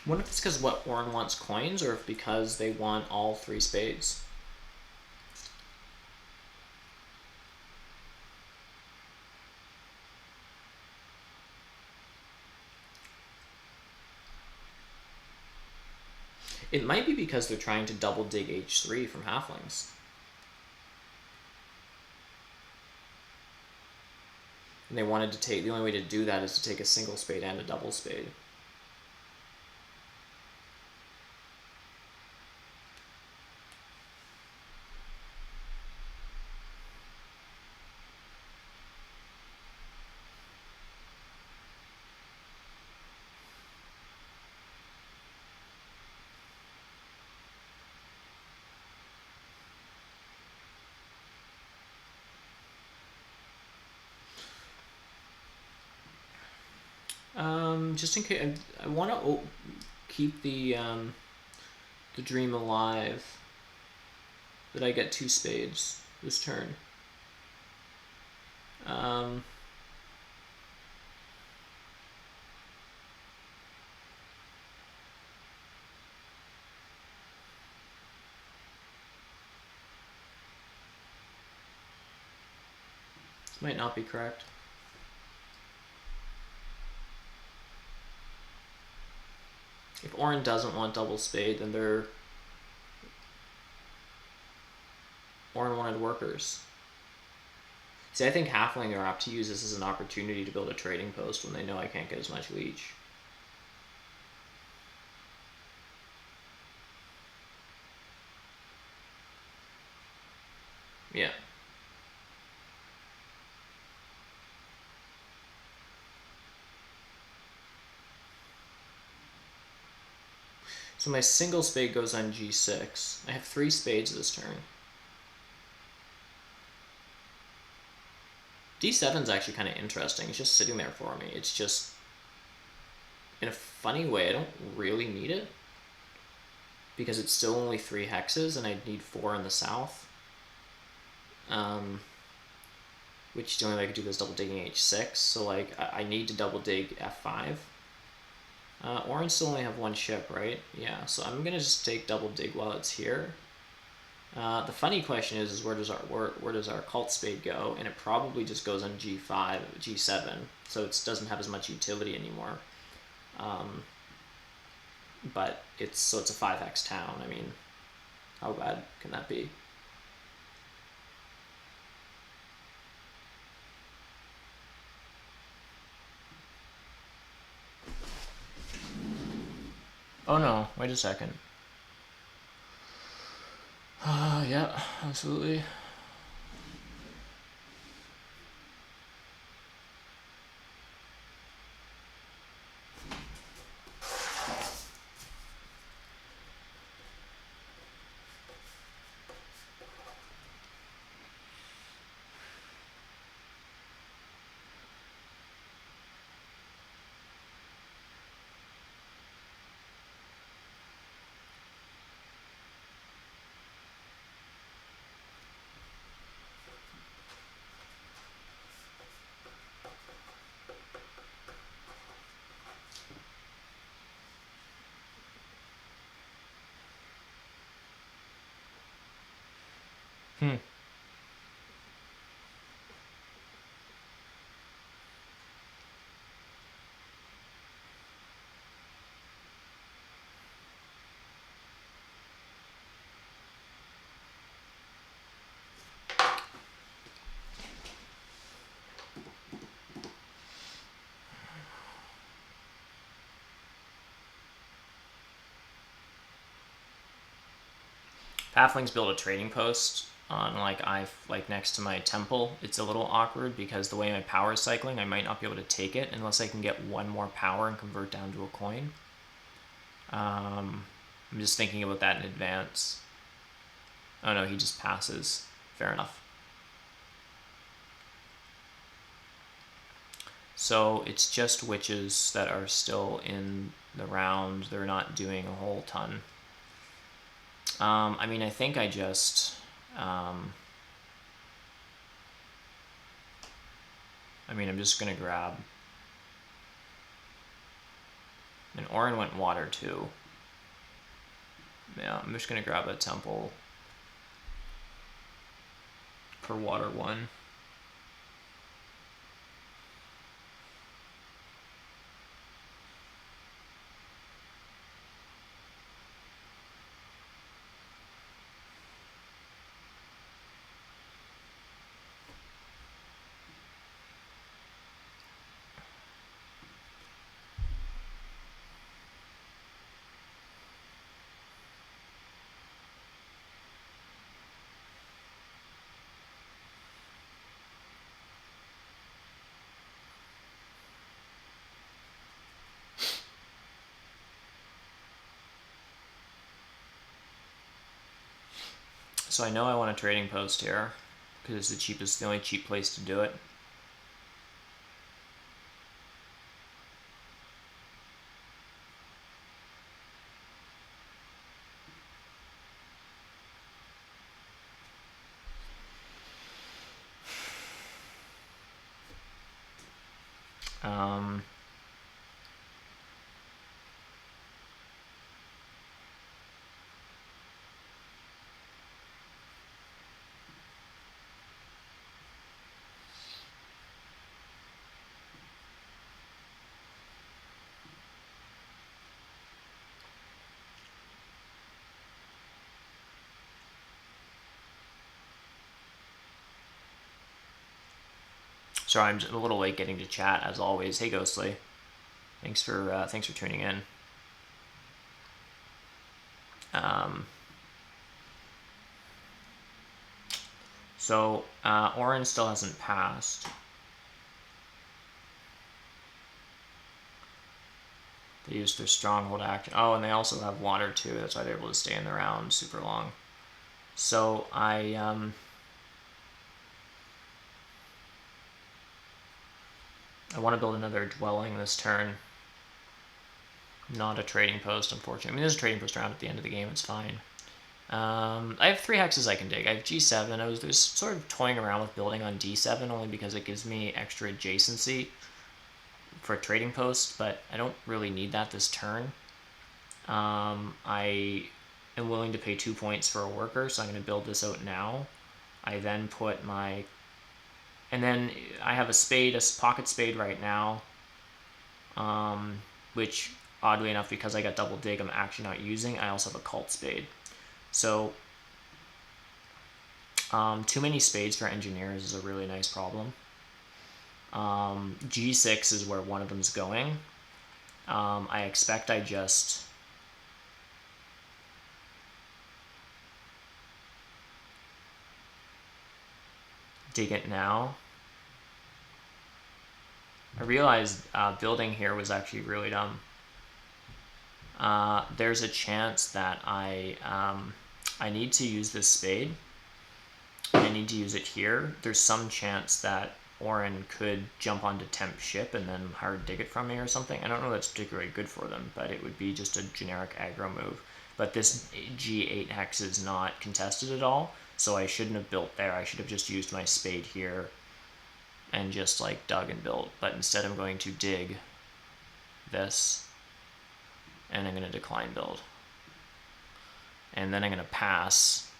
wonder if it's because what Orin wants coins, or if because they want all 3 spades. It might be because they're trying to double dig H3 from halflings. And they wanted to take, the only way to do that is to take a single spade and a double spade. Just in case, I want to keep the dream alive that I get 2 spades this turn. This might not be correct. If Orin doesn't want double spade, then Orin wanted workers. See, I think halfling are apt to use this as an opportunity to build a trading post when they know I can't get as much leech. Yeah. So my single spade goes on G6. I have 3 spades this turn. D7 is actually kind of interesting. It's just sitting there for me. It's just, in a funny way, I don't really need it, because it's still only 3 hexes and I'd need 4 in the south. Which the only way I could do this double digging H6, so like I need to double dig F5. Orange still only have 1 ship, right? Yeah, so I'm gonna just take double dig while it's here. The funny question is where does our cult spade go? And it probably just goes on G5, G7, so it doesn't have as much utility anymore. But it's a 5x town. I mean, how bad can that be? Oh no, wait a second. Yeah, absolutely. Halflings build a trading post on like next to my temple. It's a little awkward because the way my power is cycling, I might not be able to take it unless I can get 1 more power and convert down to a coin. I'm just thinking about that in advance. Oh no, he just passes. Fair enough. So it's just witches that are still in the round. They're not doing a whole ton. I mean, I think I just... I'm just going to grab And Orin went water too. Yeah, I'm just gonna grab a temple for water 1. So I know I want a trading post here because it's the only cheap place to do it. Sorry, I'm just a little late getting to chat as always. Hey, Ghostly, thanks for tuning in. So Orin still hasn't passed. They used their stronghold action. Oh, and they also have water too. That's why they're able to stay in the round super long. So I want to build another dwelling this turn. Not a trading post, unfortunately. I mean, there's a trading post around at the end of the game. It's fine. I have 3 hexes I can dig. I have G7. I was sort of toying around with building on D7 only because it gives me extra adjacency for a trading post, but I don't really need that this turn. I am willing to pay 2 points for a worker, so I'm going to build this out now. I then put my... And then I have a spade, a pocket spade right now, which, oddly enough, because I got double dig, I'm actually not using. I also have a cult spade. So, too many spades for engineers is a really nice problem. G6 is where one of them's going. I expect I just... dig it now. I realized building here was actually really dumb. There's a chance that I need to use this spade. I need to use it here. There's some chance that Orin could jump onto temp ship and then hard dig it from me or something. I don't know if that's particularly good for them, but it would be just a generic aggro move. But this G8 hex is not contested at all, so I shouldn't have built there. I should have just used my spade here and just like dug and built. But instead I'm going to dig this, and I'm going to decline build. And then I'm going to pass.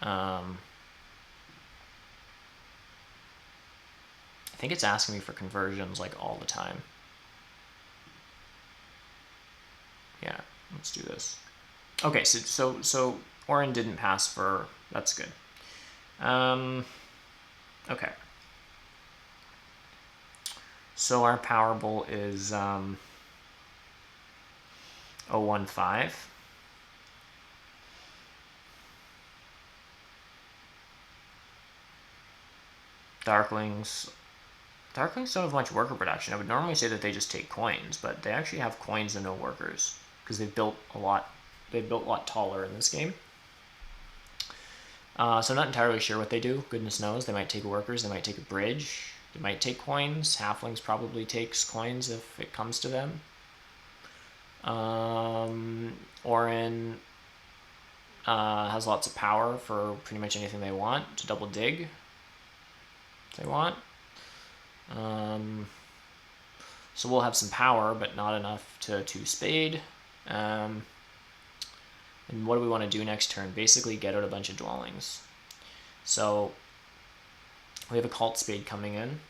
I think it's asking me for conversions like all the time. Yeah, let's do this. Okay, so Orin didn't pass for... That's good. Okay. So our power bowl is 015. Darklings don't have much worker production. I would normally say that they just take coins, but they actually have coins and no workers because they've built a lot taller in this game. So I'm not entirely sure what they do. Goodness knows. They might take workers. They might take a bridge. They might take coins. Halflings probably takes coins if it comes to them. Orin has lots of power for pretty much anything they want to double dig if they want. So we'll have some power, but not enough to 2-spade. And what do we want to do next turn? Basically get out a bunch of dwellings. So we have a cult spade coming in.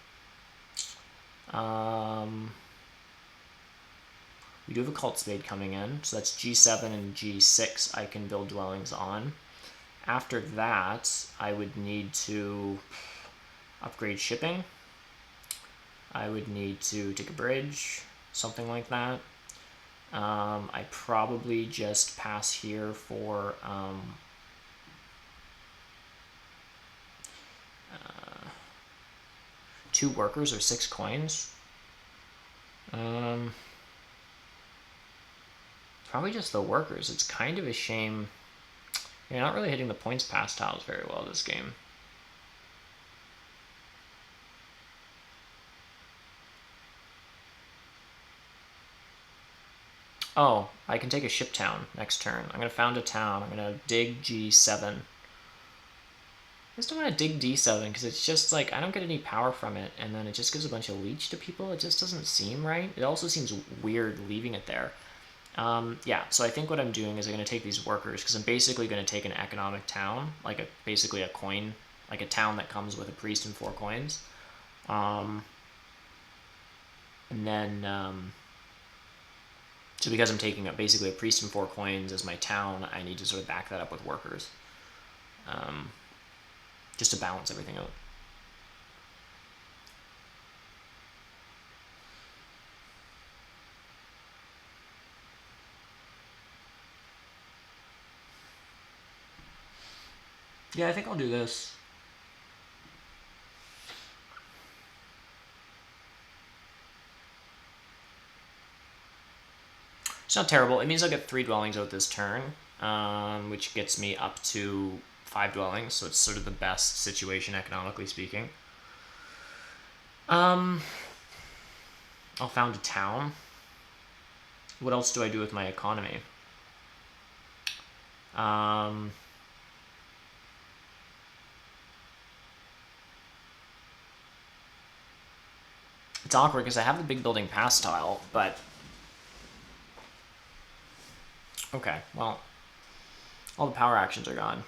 We do have a cult spade coming in, so that's G7 and G6 I can build dwellings on. After that, I would need to upgrade shipping. I would need to take a bridge, something like that. I probably just pass here for two workers or 6 coins. Probably just the workers. It's kind of a shame. You're not really hitting the points pass tiles very well this game. Oh, I can take a ship town next turn. I'm going to found a town. I'm going to dig G7. I just don't want to dig D7 because it's just like I don't get any power from it, and then it just gives a bunch of leech to people. It just doesn't seem right. It also seems weird leaving it there. Yeah, so I think what I'm doing is I'm going to take these workers because I'm basically going to take an economic town, like basically a coin, like a town that comes with a priest and 4 coins. And then, so because I'm taking basically a priest and 4 coins as my town, I need to sort of back that up with workers. Just to balance everything out. Yeah, I think I'll do this. It's not terrible. It means I'll get 3 dwellings out this turn, which gets me up to 5 dwellings, so it's sort of the best situation economically speaking. I'll found a town. What else do I do with my economy? It's awkward because I have the big building pass tile, but okay, well, all the power actions are gone.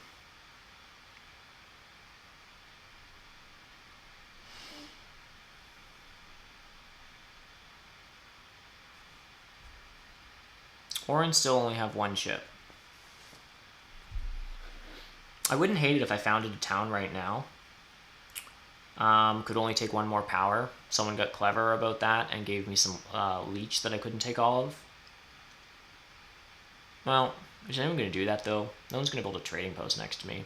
Orange still only have 1 ship. I wouldn't hate it if I founded a town right now. Could only take 1 more power. Someone got clever about that and gave me some leech that I couldn't take all of. Well, is anyone going to do that though? No one's going to build a trading post next to me.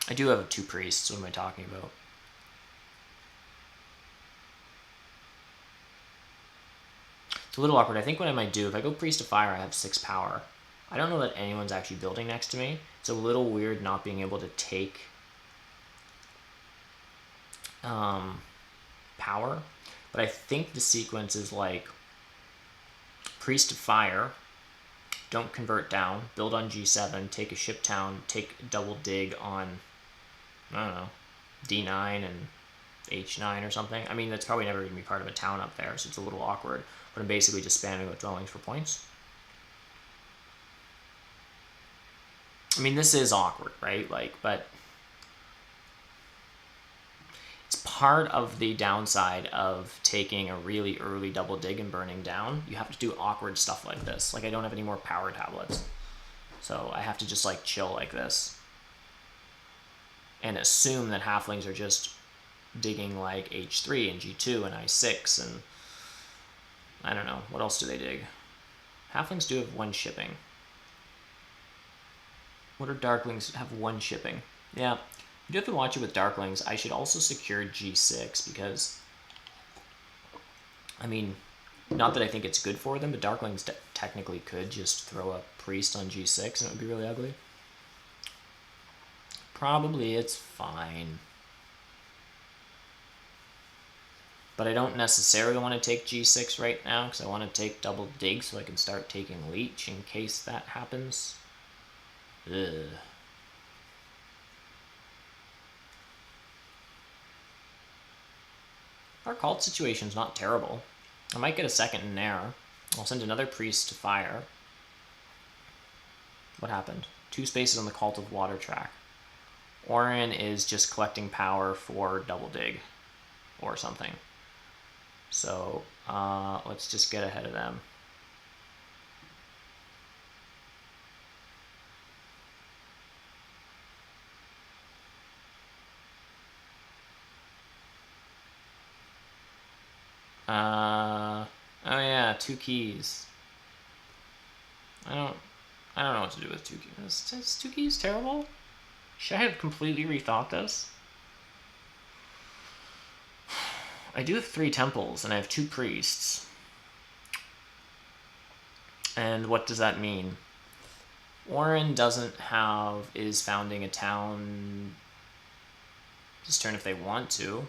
I do have 2 priests. What am I talking about? It's a little awkward. I think what I might do, if I go priest of fire, I have 6 power. I don't know that anyone's actually building next to me. It's a little weird not being able to take power. But I think the sequence is like priest of fire, don't convert down, build on G7, take a ship town, take double dig on, I don't know, D9 and H9 or something. I mean, that's probably never going to be part of a town up there, so it's a little awkward. But I'm basically just spamming with dwellings for points. I mean, this is awkward, right? Like, but it's part of the downside of taking a really early double dig and burning down. You have to do awkward stuff like this. Like, I don't have any more power tablets, so I have to just like chill like this and assume that halflings are just digging like H3 and G2 and I6 and I don't know, what else do they dig? Halflings do have 1 shipping. What are Darklings have 1 shipping? Yeah, you do have to watch it with Darklings. I should also secure G6 because, I mean, not that I think it's good for them, but Darklings technically could just throw a priest on G6 and it would be really ugly. Probably it's fine. But I don't necessarily want to take G6 right now because I want to take double dig so I can start taking leech in case that happens. Ugh. Our cult situation's not terrible. I might get a second in there. I'll send another priest to fire. What happened? 2 spaces on the Cult of Water track. Orin is just collecting power for double dig or something. So let's just get ahead of them. Oh yeah, 2 keys. I don't know what to do with 2 keys. Is 2 keys terrible? Should I have completely rethought this? I do have 3 temples, and I have 2 priests. And what does that mean? Orin is founding a town this turn if they want to.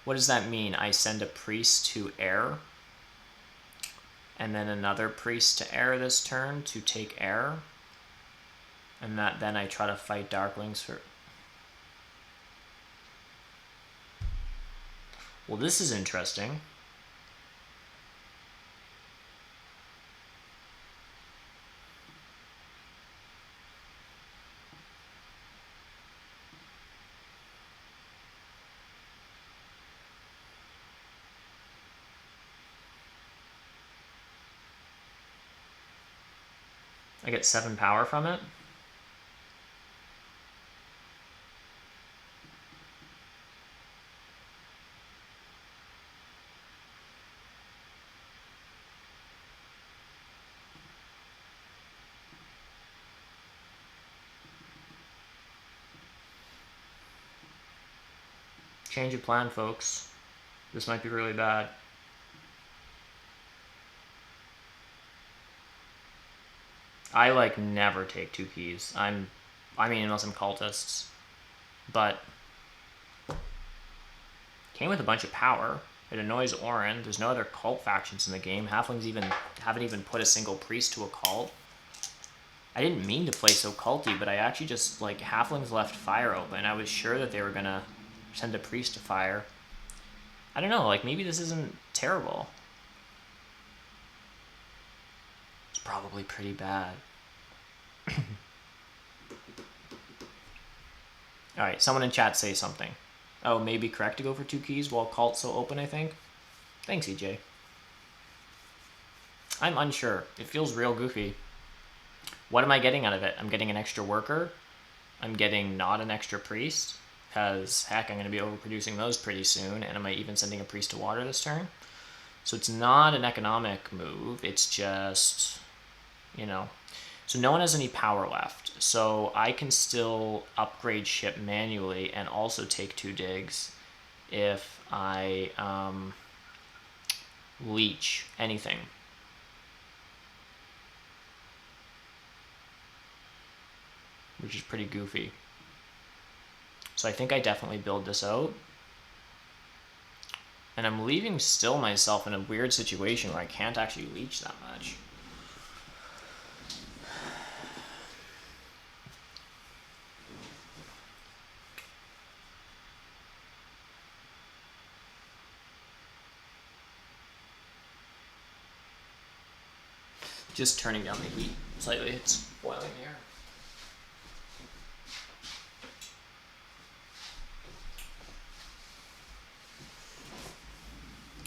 What does that mean? I send a priest to air, and then another priest to air this turn to take air, and then I try to fight Darklings for... Well, this is interesting. I get 7 power from it. Change of plan, folks. This might be really bad. I like never take 2 keys. I mean, unless I'm cultists. But came with a bunch of power. It annoys Orin. There's no other cult factions in the game. Halflings haven't even put a single priest to a cult. I didn't mean to play so culty, but I actually just, like, Halflings left fire open. I was sure that they were gonna send a priest to fire. I don't know, like, maybe this isn't terrible. It's probably pretty bad. Alright, someone in chat say something. Oh, maybe correct to go for 2 keys while cult's so open, I think. Thanks, EJ. I'm unsure. It feels real goofy. What am I getting out of it? I'm getting an extra worker. I'm getting not an extra priest. Because, heck, I'm going to be overproducing those pretty soon. And am I even sending a priest to water this turn? So it's not an economic move. It's just, you know. So no one has any power left. So I can still upgrade ship manually and also take 2 digs if I leech anything. Which is pretty goofy. So I think I definitely build this out. And I'm leaving still myself in a weird situation where I can't actually leech that much. Just turning down the heat slightly, it's boiling here.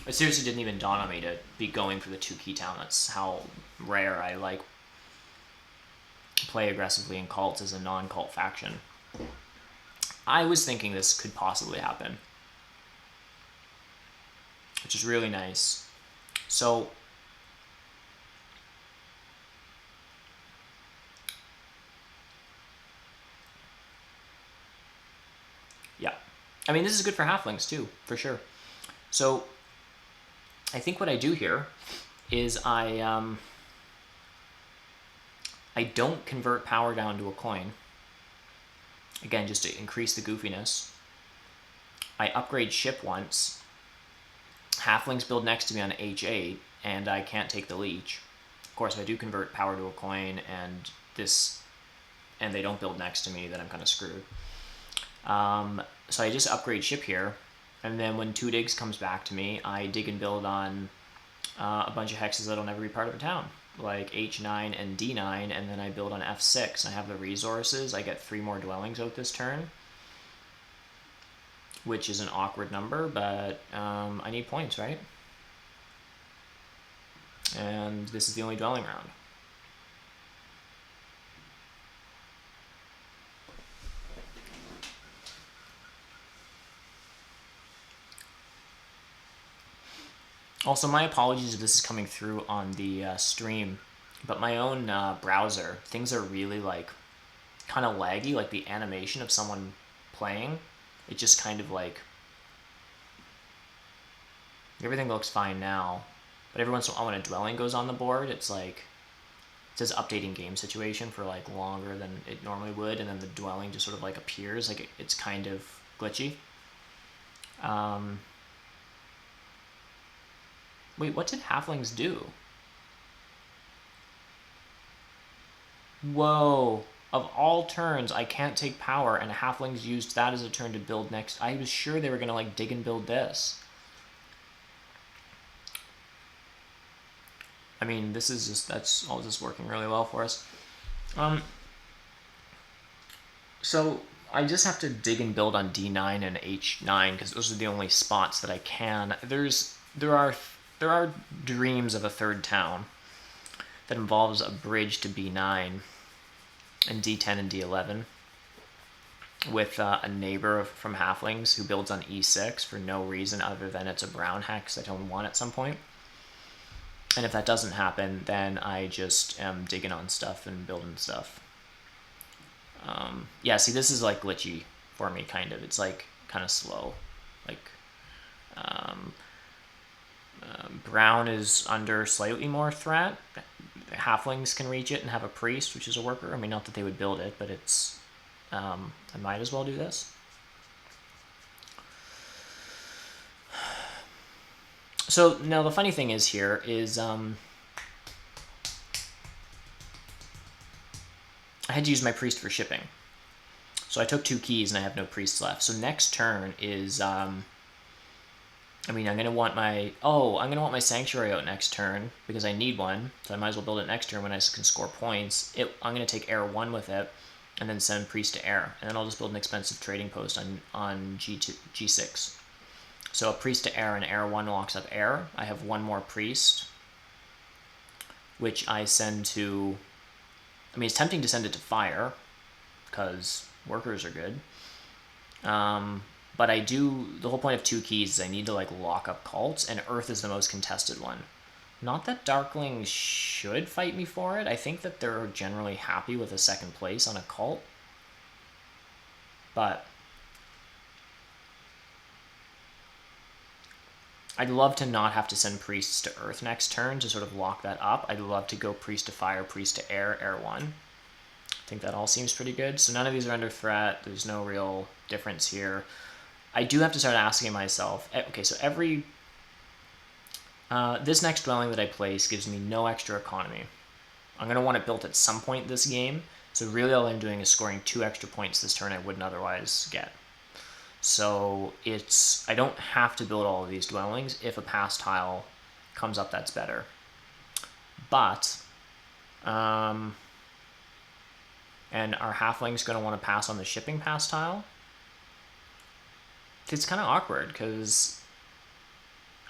It seriously didn't even dawn on me to be going for the 2 key town. That's how rare I like play aggressively in cults as a non-cult faction. I was thinking this could possibly happen, which is really nice. So yeah, I mean, this is good for halflings too, for sure. So I think what I do here is I don't convert power down to a coin. Again, just to increase the goofiness. I upgrade ship once. Halflings build next to me on H8, and I can't take the leech. Of course, I do convert power to a coin, and this and they don't build next to me, then I'm kind of screwed. So I just upgrade ship here, and then when 2 digs comes back to me, I dig and build on a bunch of hexes that'll never be part of a town, like H9 and D9, and then I build on F6, and I have the resources. I get 3 more dwellings out this turn, which is an awkward number, but I need points, right? And this is the only dwelling round. Also, my apologies if this is coming through on the stream, but my own browser, things are really like kind of laggy, like the animation of someone playing. It just kind of like, everything looks fine now, but every once in a while when a dwelling goes on the board, it's like, it says updating game situation for like longer than it normally would, and then the dwelling just sort of like appears, like it's kind of glitchy. Wait, what did halflings do? Whoa. Of all turns, I can't take power, and halflings used that as a turn to build next. I was sure they were going to like dig and build this. I mean, this is just, that's all just working really well for us. So I just have to dig and build on D9 and H9 because those are the only spots that I can. There are dreams of a third town that involves a bridge to B9 and D10 and D11 with a neighbor from halflings who builds on E6 for no reason other than it's a brown hex that he'll want at some point. And if that doesn't happen, then I just am digging on stuff and building stuff. Yeah, see, this is like glitchy for me, kind of. It's like kind of slow. Like, brown is under slightly more threat. Halflings can reach it and have a priest, which is a worker. I mean, not that they would build it, but it's, I might as well do this. So now the funny thing is here is I had to use my priest for shipping. So I took 2 keys and I have no priests left. So next turn is, I mean, I'm going to want my sanctuary out next turn because I need one. So I might as well build it next turn when I can score points. I'm going to take air 1 with it and then send priest to air. And then I'll just build an expensive trading post on G6. So a priest to air and air 1 locks up air. I have 1 more priest, which I send to, I mean, it's tempting to send it to fire because workers are good. But I do, the whole point of 2 keys is I need to like lock up cults, and earth is the most contested one. Not that darklings should fight me for it. I think that they're generally happy with a 2nd place on a cult. But I'd love to not have to send priests to earth next turn to sort of lock that up. I'd love to go priest to fire, priest to air, air 1. I think that all seems pretty good. So none of these are under threat. There's no real difference here. I do have to start asking myself, okay, so every, this next dwelling that I place gives me no extra economy. I'm going to want it built at some point this game. So really all I'm doing is scoring 2 extra points this turn I wouldn't otherwise get. So I don't have to build all of these dwellings. If a pass tile comes up, that's better. But, and our halfling's going to want to pass on the shipping pass tile. It's kind of awkward because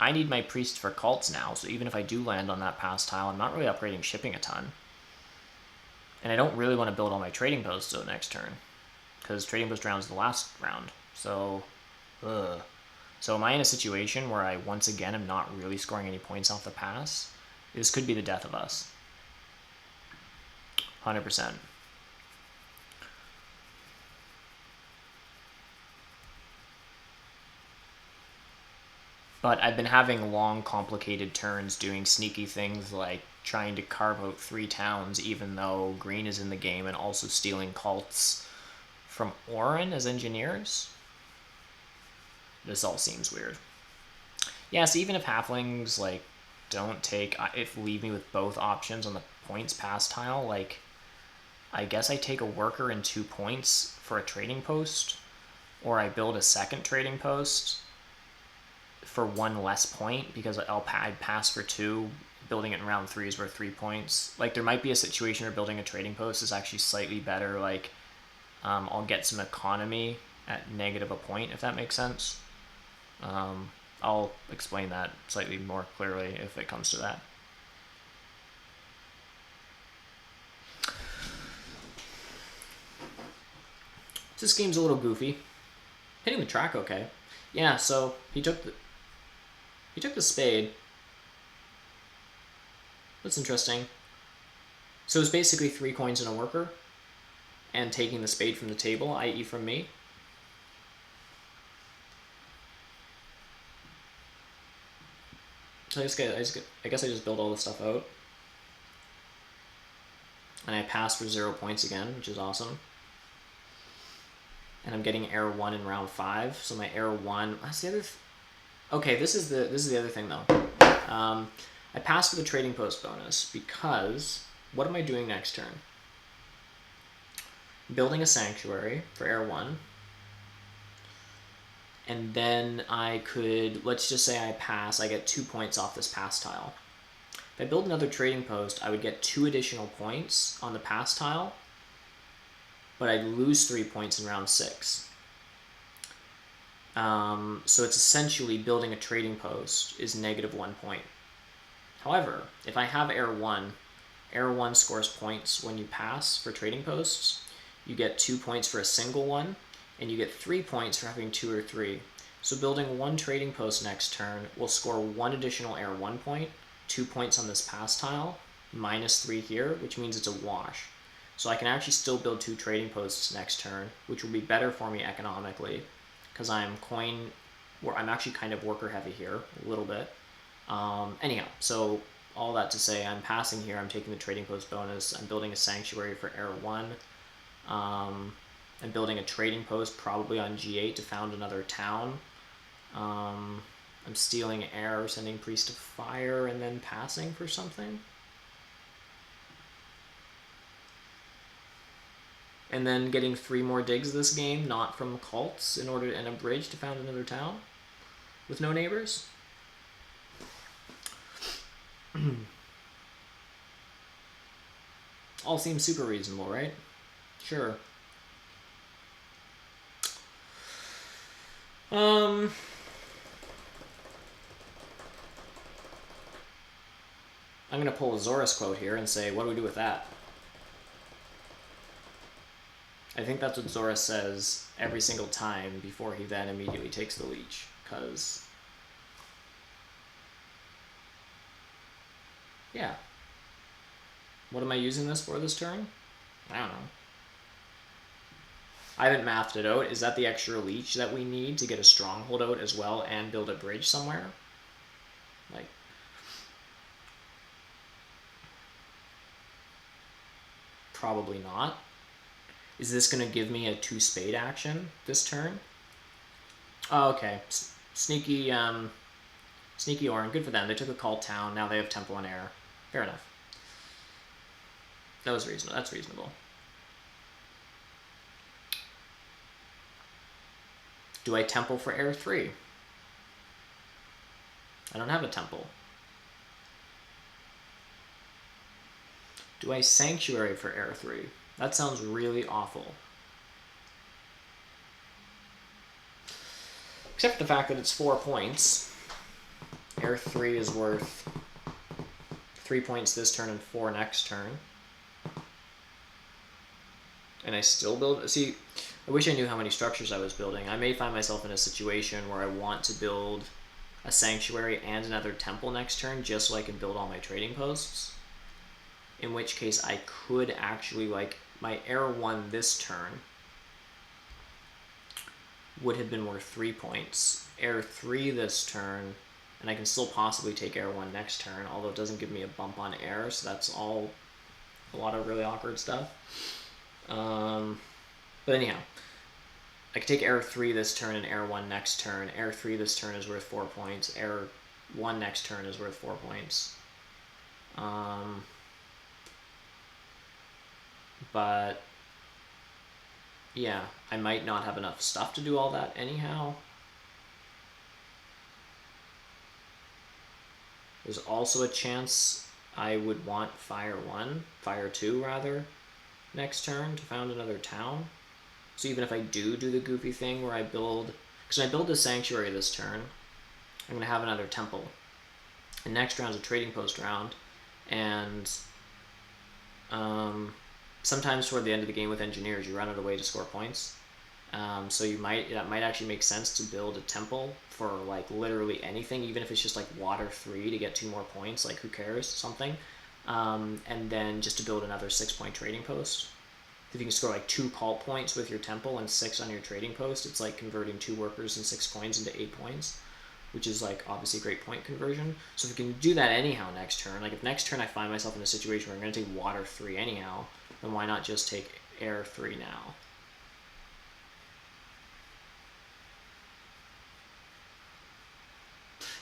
I need my priest for cults now. So even if I do land on that pass tile, I'm not really upgrading shipping a ton. And I don't really want to build all my trading posts out next turn because trading post round is the last round. So, So am I in a situation where I, once again, am not really scoring any points off the pass? This could be the death of us. 100%. But I've been having long, complicated turns doing sneaky things like trying to carve out 3 towns even though green is in the game and also stealing cults from Orin as engineers. This all seems weird. Yeah, so even if halflings like don't take, if leave me with both options on the points pass tile, like I guess I take a worker and 2 points for a trading post, or I build a second trading post for 1 less point because I'd pass for 2. Building it in round 3 is worth 3 points. Like, there might be a situation where building a trading post is actually slightly better. Like, I'll get some economy at negative a point, if that makes sense. I'll explain that slightly more clearly if it comes to that. This game's a little goofy. Hitting the track okay. Yeah, so he took the spade. That's interesting. So it's basically 3 coins and a worker, and taking the spade from the table, i.e. from me. So I guess I just build all this stuff out. And I pass for 0 points again, which is awesome. And I'm getting error 1 in round 5. So my error 1, that's the other okay, this is the other thing though. I pass for the trading post bonus because what am I doing next turn? Building a sanctuary for error 1. And then I could, let's just say I pass, I get 2 points off this pass tile. If I build another trading post, I would get 2 additional points on the pass tile, but I'd lose 3 points in round 6. So it's essentially building a trading post is negative 1 point. However, if I have error 1 scores points when you pass for trading posts. You get 2 points for a single one, and you get 3 points for having 2 or 3. So building 1 trading post next turn will score 1 additional error 1 point, 2 points on this pass tile, minus 3 here, which means it's a wash. So I can actually still build 2 trading posts next turn, which will be better for me economically, because I'm actually kind of worker heavy here, a little bit. Anyhow, so all that to say, I'm passing here, I'm taking the trading post bonus, I'm building a sanctuary for error 1, I'm building a trading post probably on G8 to found another town. I'm stealing air, sending priest to fire, and then passing for something. And then getting 3 more digs this game, not from cults, and a bridge to found another town with no neighbors. All seems super reasonable, right? Sure. I'm going to pull a Zorus quote here and say, what do we do with that? I think that's what Zorus says every single time before he then immediately takes the leech, because... yeah. What am I using this for this turn? I don't know. I haven't mathed it out. Is that the extra leech that we need to get a stronghold out as well and build a bridge somewhere? Like... probably not. Is this going to give me a 2 spade action this turn? Oh, okay. Sneaky Orin. Good for them. They took a call town. Now they have Temple and Air. Fair enough. That was reasonable. That's reasonable. Do I Temple for Air 3? I don't have a Temple. Do I Sanctuary for Air 3? That sounds really awful. Except for the fact that it's 4 points. Air 3 is worth 3 points this turn and 4 next turn. And I still build... see, I wish I knew how many structures I was building. I may find myself in a situation where I want to build a sanctuary and another temple next turn just so I can build all my trading posts. In which case I could actually, like, my Air 1 this turn would have been worth 3 points. Air 3 this turn, and I can still possibly take Air 1 next turn, although it doesn't give me a bump on air, so that's all a lot of really awkward stuff. But anyhow, I could take Air 3 this turn and Air 1 next turn. Air 3 this turn is worth 4 points. Air 1 next turn is worth 4 points. but yeah, I might not have enough stuff to do all that anyhow. There's also a chance I would want Fire 2 rather, next turn to found another town. So even if I do the goofy thing where I build, because when I build a sanctuary this turn, I'm going to have another temple. And next round's a trading post round, and sometimes toward the end of the game with engineers, you run out of way to score points. So that might actually make sense to build a temple for like literally anything, even if it's just like water 3 to get 2 more points, like who cares, something. And then just to build another 6-point trading post. If you can score like 2 cult points with your temple and 6 on your trading post, it's like converting 2 workers and 6 coins into 8 points, which is like obviously great point conversion. So if we can do that anyhow next turn, like if next turn I find myself in a situation where I'm going to take water 3 anyhow, then why not just take air 3 now?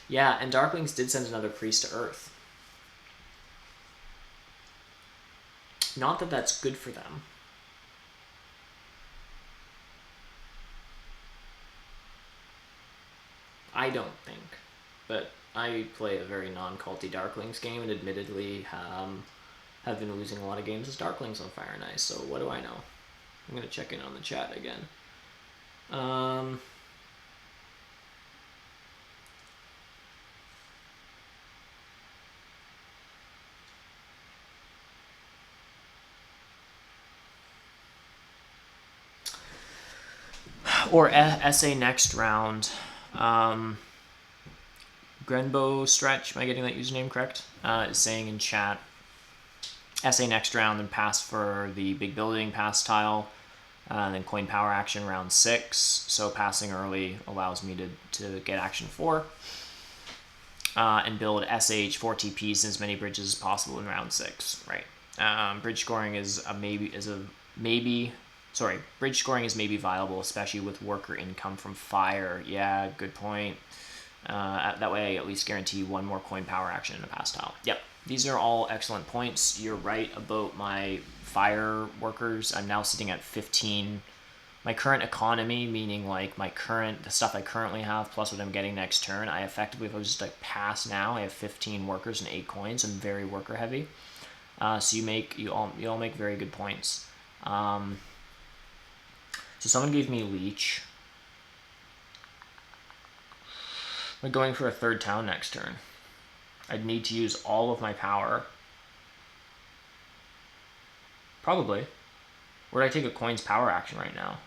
Yeah, and Darklings did send another priest to Earth. Not that that's good for them. I don't think. But I play a very non-culty Darklings game, and admittedly have been losing a lot of games as Darklings on Fire and Ice, so what do I know? I'm going to check in on the chat again. Or SA next round. Grenbow Stretch, am I getting that username correct? Is saying in chat, SA next round and pass for the big building pass tile, and then coin power action round 6. So passing early allows me to get action 4. And build SH 4 TPs and as many bridges as possible in round 6. Right. Bridge scoring is maybe. Sorry, bridge scoring is maybe viable, especially with worker income from fire. Yeah, good point. That way I at least guarantee 1 more coin power action in a pass tile. Yep, these are all excellent points. You're right about my fire workers. I'm now sitting at 15. My current economy, meaning like the stuff I currently have plus what I'm getting next turn, I effectively, if I was just like pass now, I have 15 workers and 8 coins. I'm very worker heavy. So you all make very good points. So someone gave me Leech. I'm going for a 3rd town next turn. I'd need to use all of my power. Probably. Where would I take a coin's power action right now?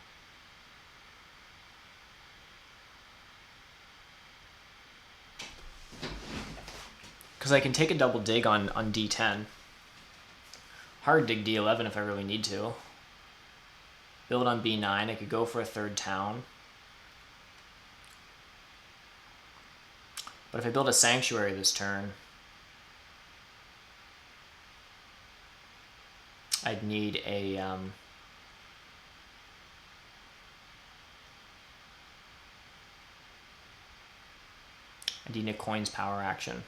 Because I can take a double dig on D10. Hard dig D11 if I really need to. Build on B9. I could go for a 3rd town. But if I build a sanctuary this turn, I'd need a coin's power action.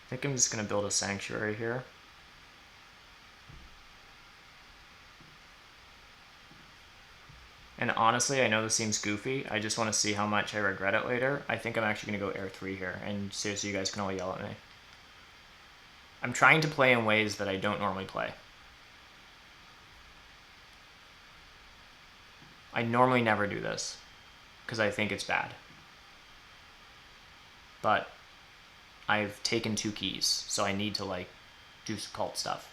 I think I'm just going to build a sanctuary here. And honestly, I know this seems goofy. I just want to see how much I regret it later. I think I'm actually going to go air 3 here. And seriously, you guys can all yell at me. I'm trying to play in ways that I don't normally play. I normally never do this because I think it's bad. But I've taken 2 keys, so I need to like do some cult stuff.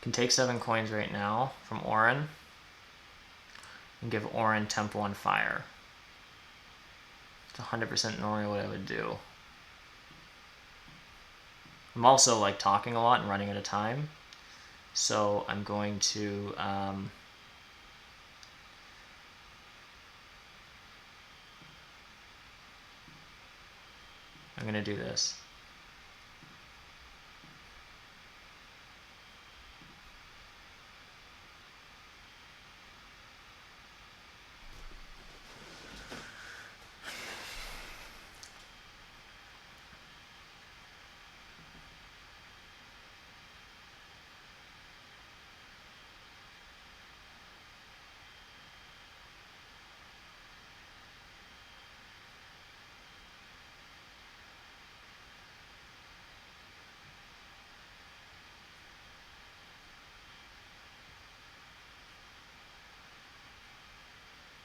Can take 7 coins right now from Orin and give Orin Tempo on Fire. It's 100% normally what I would do. I'm also like talking a lot and running out of time, so I'm going to I'm going to do this.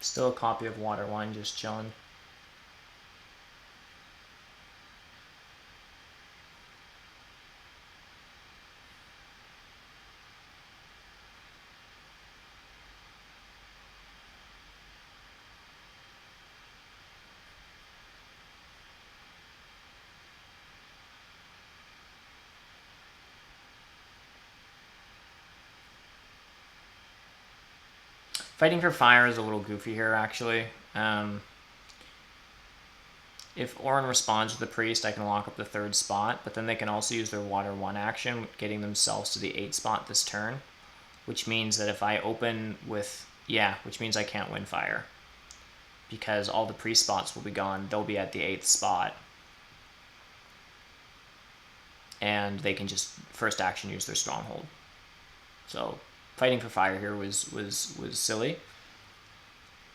Still a copy of Water Wine, just chilling. Fighting for Fire is a little goofy here, actually. If Orin responds to the Priest, I can lock up the 3rd spot, but then they can also use their Water 1 action, getting themselves to the 8th spot this turn, which means that if I open with... yeah, which means I can't win Fire. Because all the Priest spots will be gone. They'll be at the 8th spot. And they can just first action use their Stronghold. So fighting for Fire here was silly.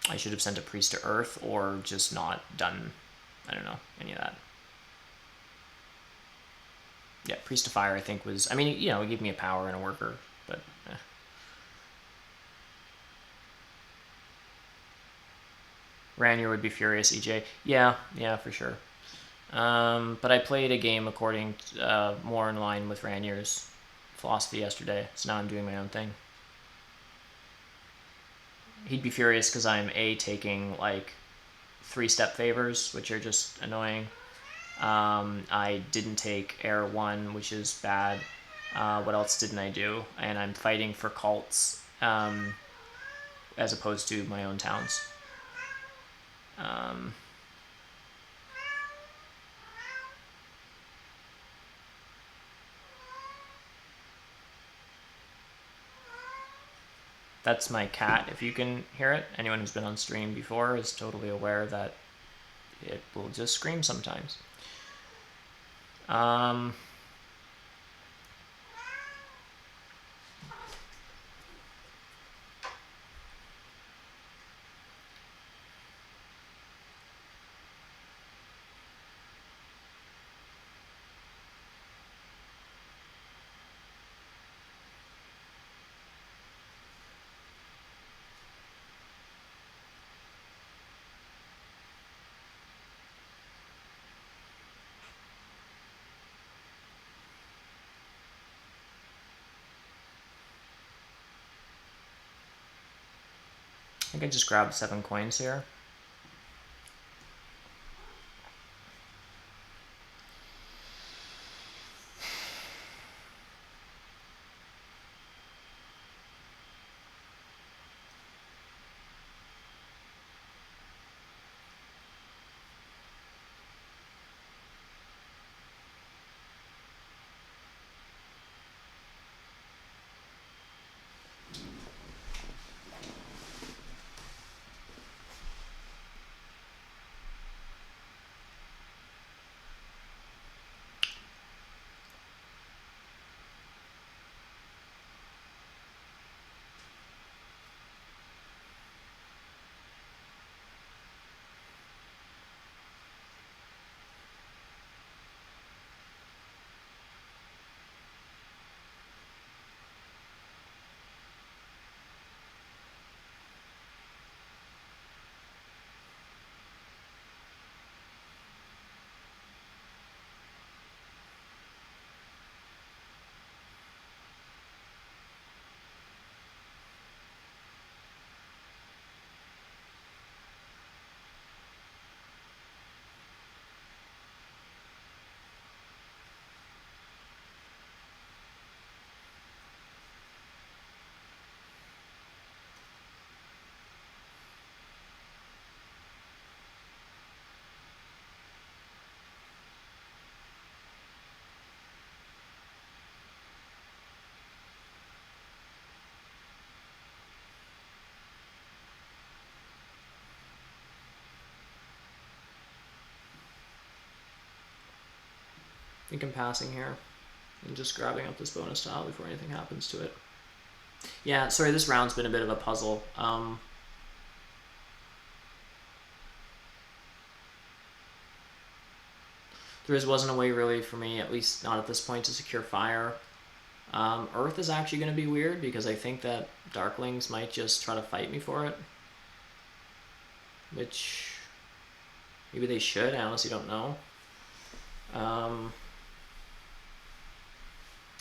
I should have sent a Priest to Earth or just not done, I don't know, any of that. Yeah, Priest to Fire I think was, I mean, you know, it gave me a power and a worker, but Ranier would be furious, EJ. Yeah, for sure. But I played a game according to, more in line with Ranier's philosophy yesterday, so now I'm doing my own thing. He'd be furious because I'm taking like 3-step favors, which are just annoying. I didn't take Air 1, which is bad. What else didn't I do? And I'm fighting for cults as opposed to my own towns. That's my cat, if you can hear it. Anyone who's been on stream before is totally aware that it will just scream sometimes. I think I just grabbed 7 coins here. think I'm passing here and just grabbing up this bonus tile before anything happens to it. Yeah, sorry, this round's been a bit of a puzzle. There wasn't a way really for me, at least not at this point, to secure fire. Earth is actually going to be weird because I think that Darklings might just try to fight me for it. Which, maybe they should, I honestly don't know. I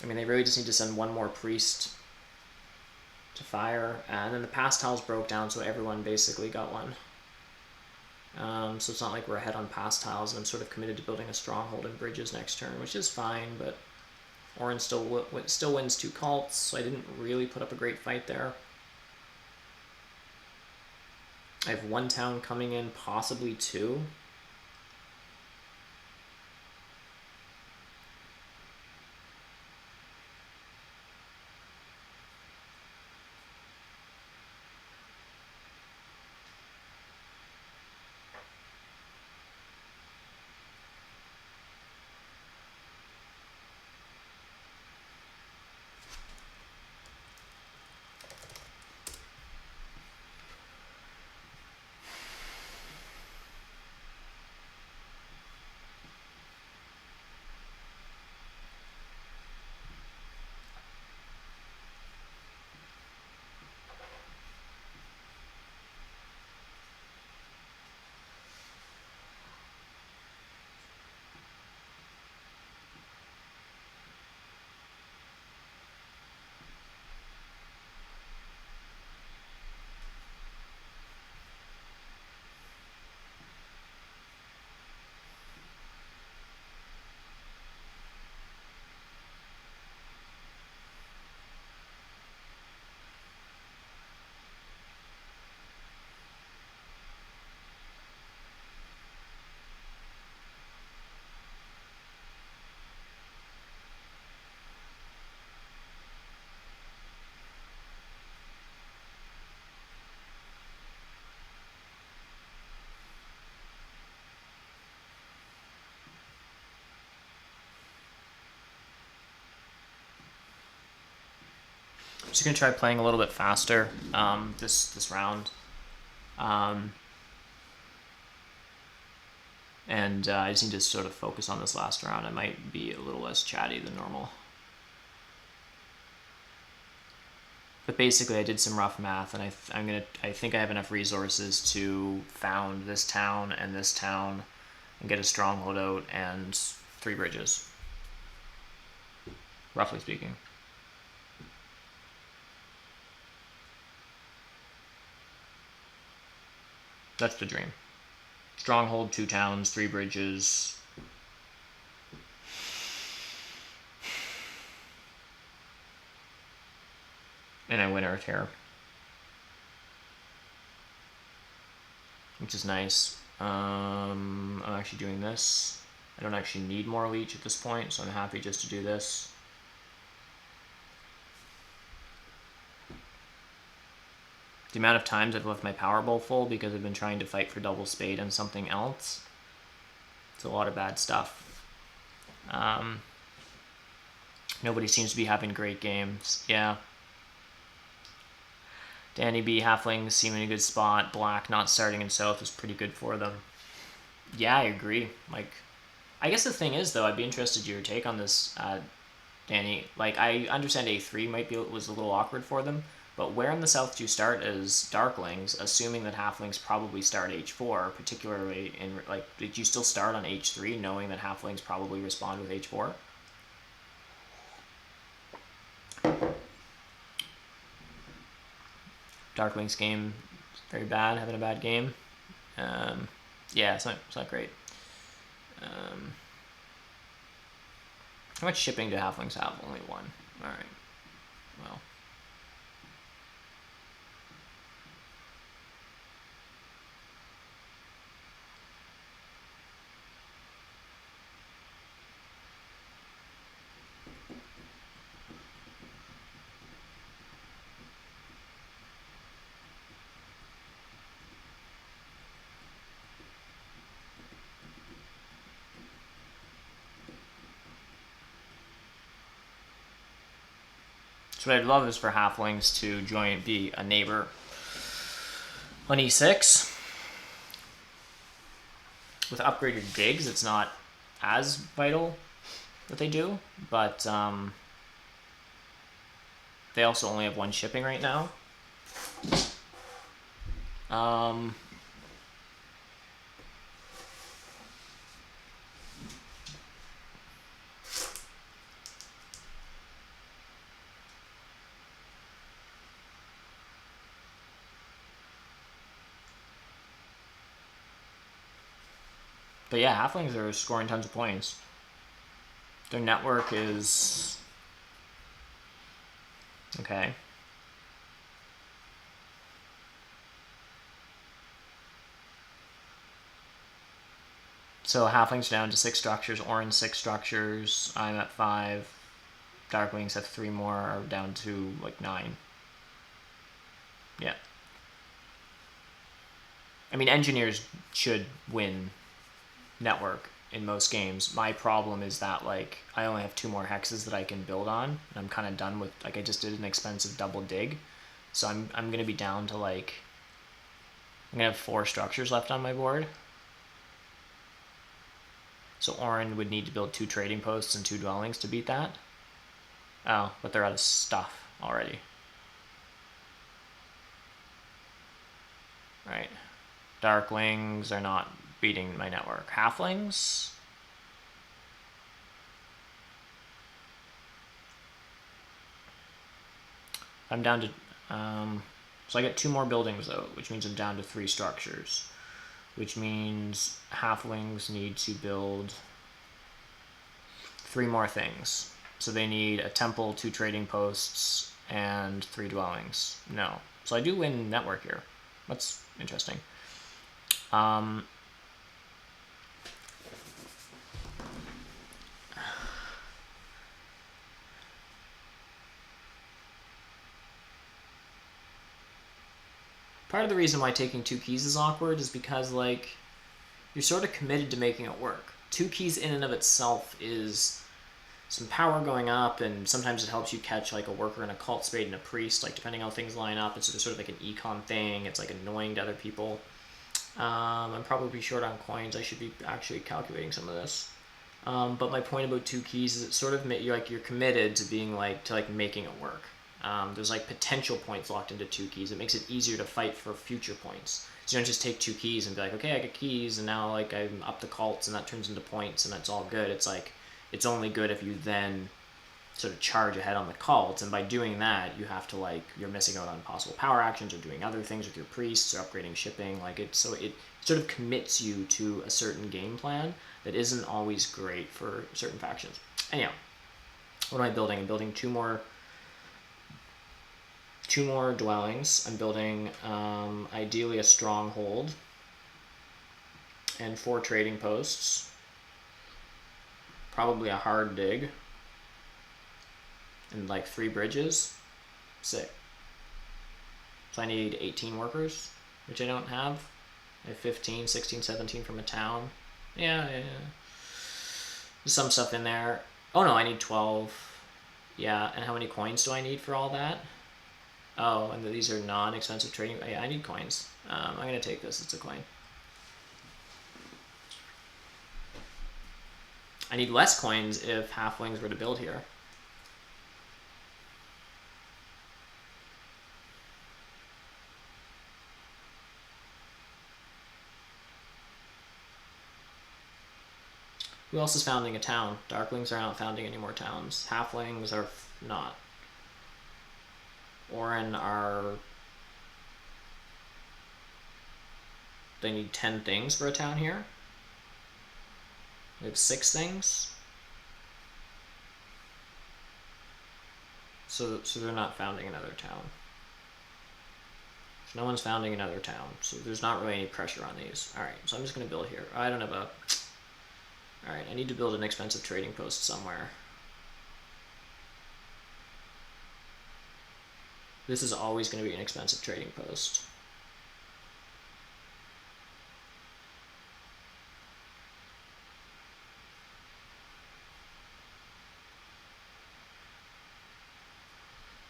mean, they really just need to send one more priest to fire, and then the pass tiles broke down, so everyone basically got one. So it's not like we're ahead on pass tiles, and I'm sort of committed to building a stronghold and bridges next turn, which is fine, but Orange still wins 2 cults, so I didn't really put up a great fight there. I have 1 town coming in, possibly 2. I'm just going to try playing a little bit faster this round. And I just need to sort of focus on this last round. I might be a little less chatty than normal. But basically I did some rough math, and I think I have enough resources to found this town and get a stronghold out and 3 bridges. Roughly speaking. That's the dream. Stronghold, 2 towns, 3 bridges. And I win Earth here. Which is nice. I'm actually doing this. I don't actually need more leech at this point, so I'm happy just to do this. The amount of times I've left my power bowl full because I've been trying to fight for double spade and something else. It's a lot of bad stuff. Nobody seems to be having great games. Yeah. Danny B, Halflings seem in a good spot. Black not starting in South is pretty good for them. Yeah, I agree. Like, I guess the thing is, though, I'd be interested in your take on this, Danny. Like, I understand A3 was a little awkward for them, but where in the South do you start as Darklings, assuming that Halflings probably start H4, particularly in, like, did you still start on H3 knowing that Halflings probably respond with H4? Darklings game, very bad, having a bad game. Yeah, it's not great. How much shipping do Halflings have? Only 1. Alright. Well. So what I'd love is for halflings to be a neighbor on E6. With upgraded digs, it's not as vital that they do, but they also only have 1 shipping right now. But yeah, halflings are scoring tons of points. Their network is okay. So halflings down to 6 structures, orange 6 structures. I'm at 5. Darkwings have 3 more, are down to like 9. Yeah. I mean, engineers should win network in most games. My problem is that like I only have 2 more hexes that I can build on, and I'm kind of done with, like, I just did an expensive double dig, so I'm gonna be down to like, I'm gonna have 4 structures left on my board. So Orin would need to build 2 trading posts and 2 dwellings to beat that. Oh, but they're out of stuff already. Right. Darklings are not beating my network. Halflings? I'm down to... so I get 2 more buildings, though, which means I'm down to 3 structures. Which means halflings need to build 3 more things. So they need a temple, 2 trading posts, and 3 dwellings. No. So I do win network here. That's interesting. Part of the reason why taking 2 keys is awkward is because, like, you're sort of committed to making it work. 2 keys in and of itself is some power going up, and sometimes it helps you catch like a worker and a cult spade and a priest, like depending on how things line up. It's sort of like an econ thing. It's like annoying to other people. I'm probably short on coins. I should be actually calculating some of this. But my point about 2 keys is it's sort of you're committed to being like making it work. There's like potential points locked into 2 keys. It makes it easier to fight for future points. So you don't just take 2 keys and be like, okay, I get keys, and now like I'm up the cults, and that turns into points, and that's all good. It's like, it's only good if you then sort of charge ahead on the cults, and by doing that, you have to like, you're missing out on possible power actions or doing other things with your priests or upgrading shipping. Like it sort of commits you to a certain game plan that isn't always great for certain factions. Anyhow, what am I building? I'm building 2 more dwellings. I'm building ideally a stronghold and 4 trading posts. Probably a hard dig. And like 3 bridges. Sick. So I need 18 workers, which I don't have. I have 15, 16, 17 from a town. Yeah. There's some stuff in there. Oh no, I need 12. Yeah, and how many coins do I need for all that? Oh, and these are non-expensive trading. Yeah, I need coins. I'm going to take this. It's a coin. I need less coins if halflings were to build here. Who else is founding a town? Darklings are not founding any more towns. Halflings are not. Orin are... They need 10 things for a town here. We have 6 things. So they're not founding another town. So no one's founding another town. So there's not really any pressure on these. Alright, so I'm just going to build here. I don't have a... Alright, I need to build an expensive trading post somewhere. This is always going to be an expensive trading post.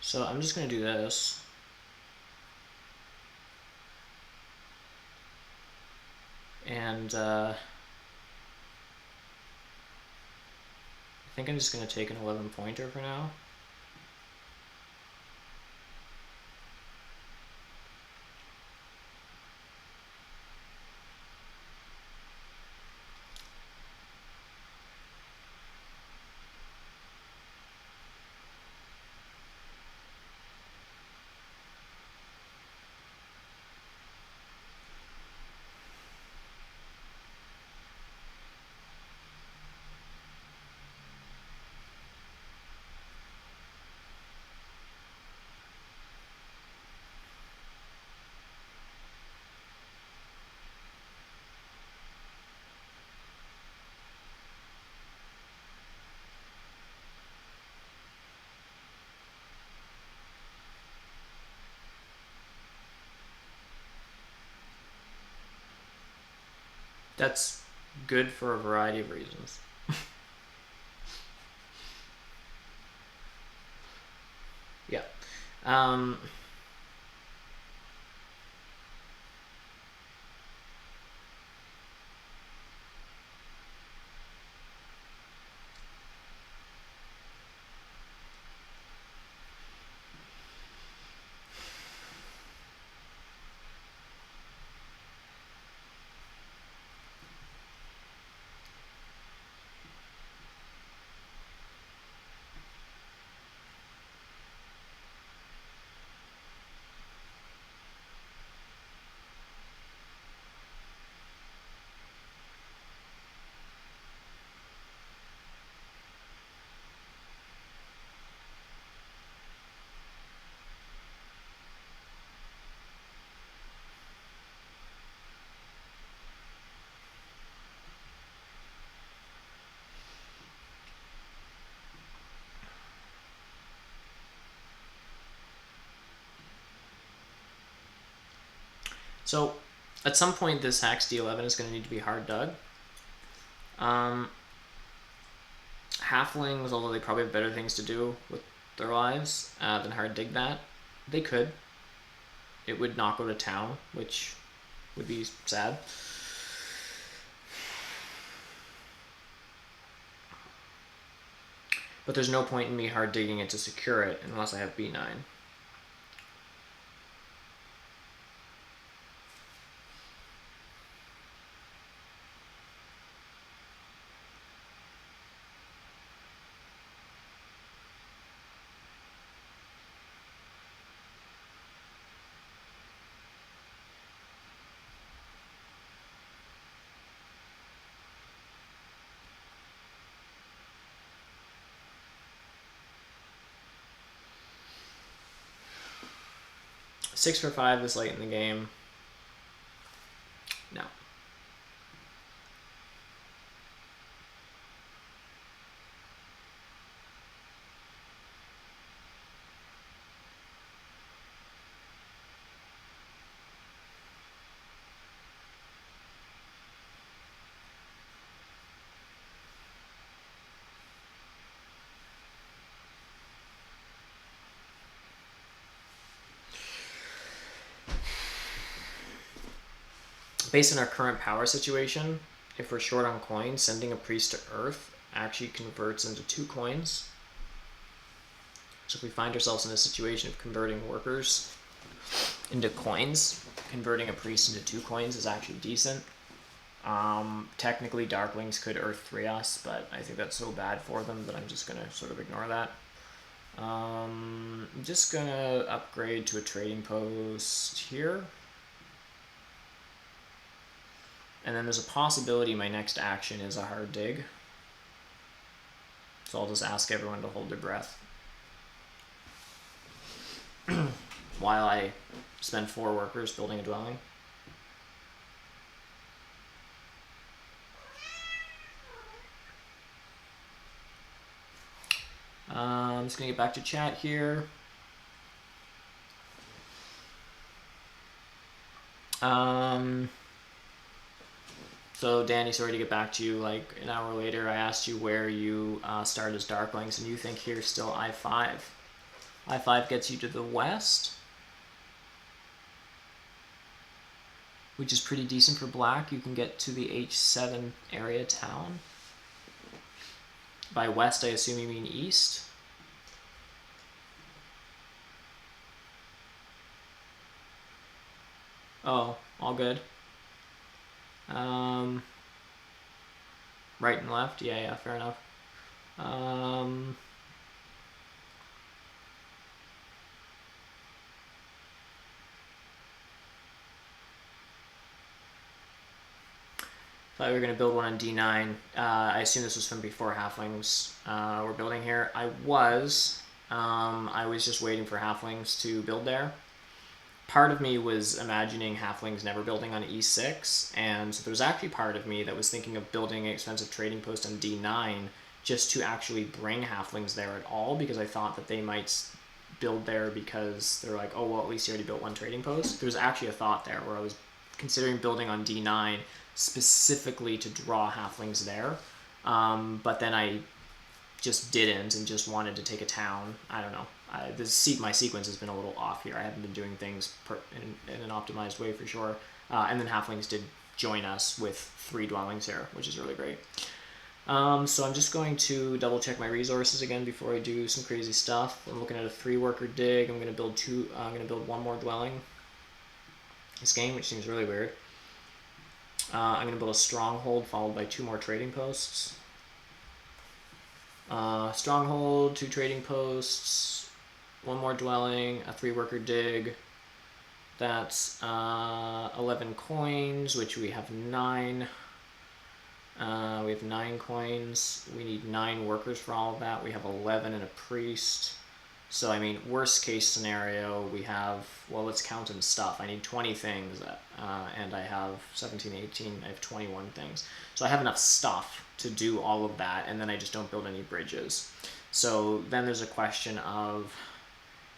So I'm just going to do this. And I think I'm just going to take an 11 pointer for now. That's good for a variety of reasons. Yeah. So at some point this Hax D11 is going to need to be hard dug. Halflings, although they probably have better things to do with their lives than hard dig that, they could. It would not go to town, which would be sad. But there's no point in me hard digging it to secure it unless I have B9. 6 for 5 this late in the game. No. Based on our current power situation, if we're short on coins, sending a priest to Earth actually converts into 2 coins. So if we find ourselves in a situation of converting workers into coins, converting a priest into 2 coins is actually decent. Technically, Darklings could Earth 3 us, but I think that's so bad for them that I'm just going to sort of ignore that. I'm just going to upgrade to a trading post here. And then there's a possibility my next action is a hard dig. So I'll just ask everyone to hold their breath while I spend 4 workers building a dwelling. I'm just going to get back to chat here. So Danny, sorry to get back to you like an hour later. I asked you where you started as Darklings, and you think here still I5. I5 gets you to the west, which is pretty decent for black. You can get to the H7 area town. By west, I assume you mean east. Oh, all good. Right and left? Yeah, fair enough. Thought we were going to build one on D9. I assume this was from before halflings were building here. I was just waiting for halflings to build there. Part of me was imagining halflings never building on E6, and so there was actually part of me that was thinking of building an expensive trading post on D9 just to actually bring halflings there at all, because I thought that they might build there because they're like, oh, well, at least you already built one trading post. There was actually a thought there where I was considering building on D9 specifically to draw halflings there, but then I just didn't and just wanted to take a town. I don't know. My sequence has been a little off here. I haven't been doing things in an optimized way for sure. And then halflings did join us with 3 dwellings here, which is really great. So I'm just going to double check my resources again before I do some crazy stuff. I'm looking at a 3-worker dig. I'm going to build 1 more dwelling this game, which seems really weird. I'm going to build a stronghold followed by 2 more trading posts. Stronghold, 2 trading posts, 1 more dwelling, a 3-worker dig. That's 11 coins, which we have 9. We have 9 coins. We need 9 workers for all of that. We have 11 and a priest. So, I mean, worst case scenario, we have, well, let's count in stuff. I need 20 things, and I have 17, 18, I have 21 things. So I have enough stuff to do all of that, and then I just don't build any bridges. So then there's a question of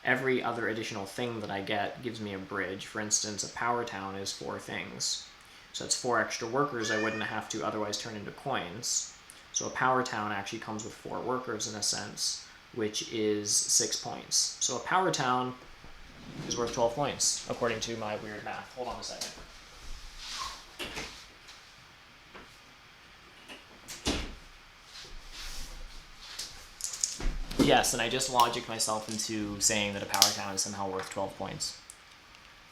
every other additional thing that I get gives me a bridge. For instance, a power town is 4 things. So it's 4 extra workers I wouldn't have to otherwise turn into coins. So a power town actually comes with 4 workers in a sense, which is 6 points. So a power town is worth 12 points, according to my weird math. Hold on a second. Yes, and I just logicked myself into saying that a power town is somehow worth 12 points.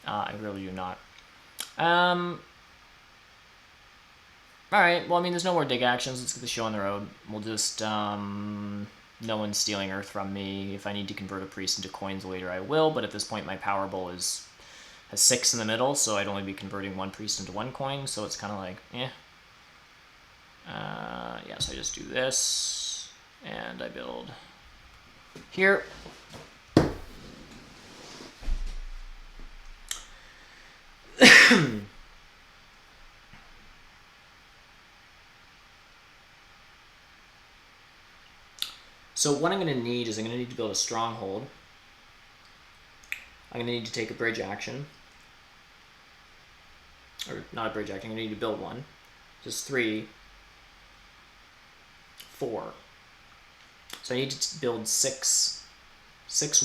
I really do not. Alright, well, I mean, there's no more dig actions. Let's get the show on the road. We'll just, no one's stealing Earth from me. If I need to convert a priest into coins later, I will, but at this point, my power bowl has 6 in the middle, so I'd only be converting 1 priest into 1 coin, so it's kind of like, eh. Yeah, so I just do this, and I build here. So what I'm going to need is I'm going to need to build a stronghold. I'm going to need to take a bridge action. Or not a bridge action, I'm going to need to build one. Just 3, 4. So I need to build six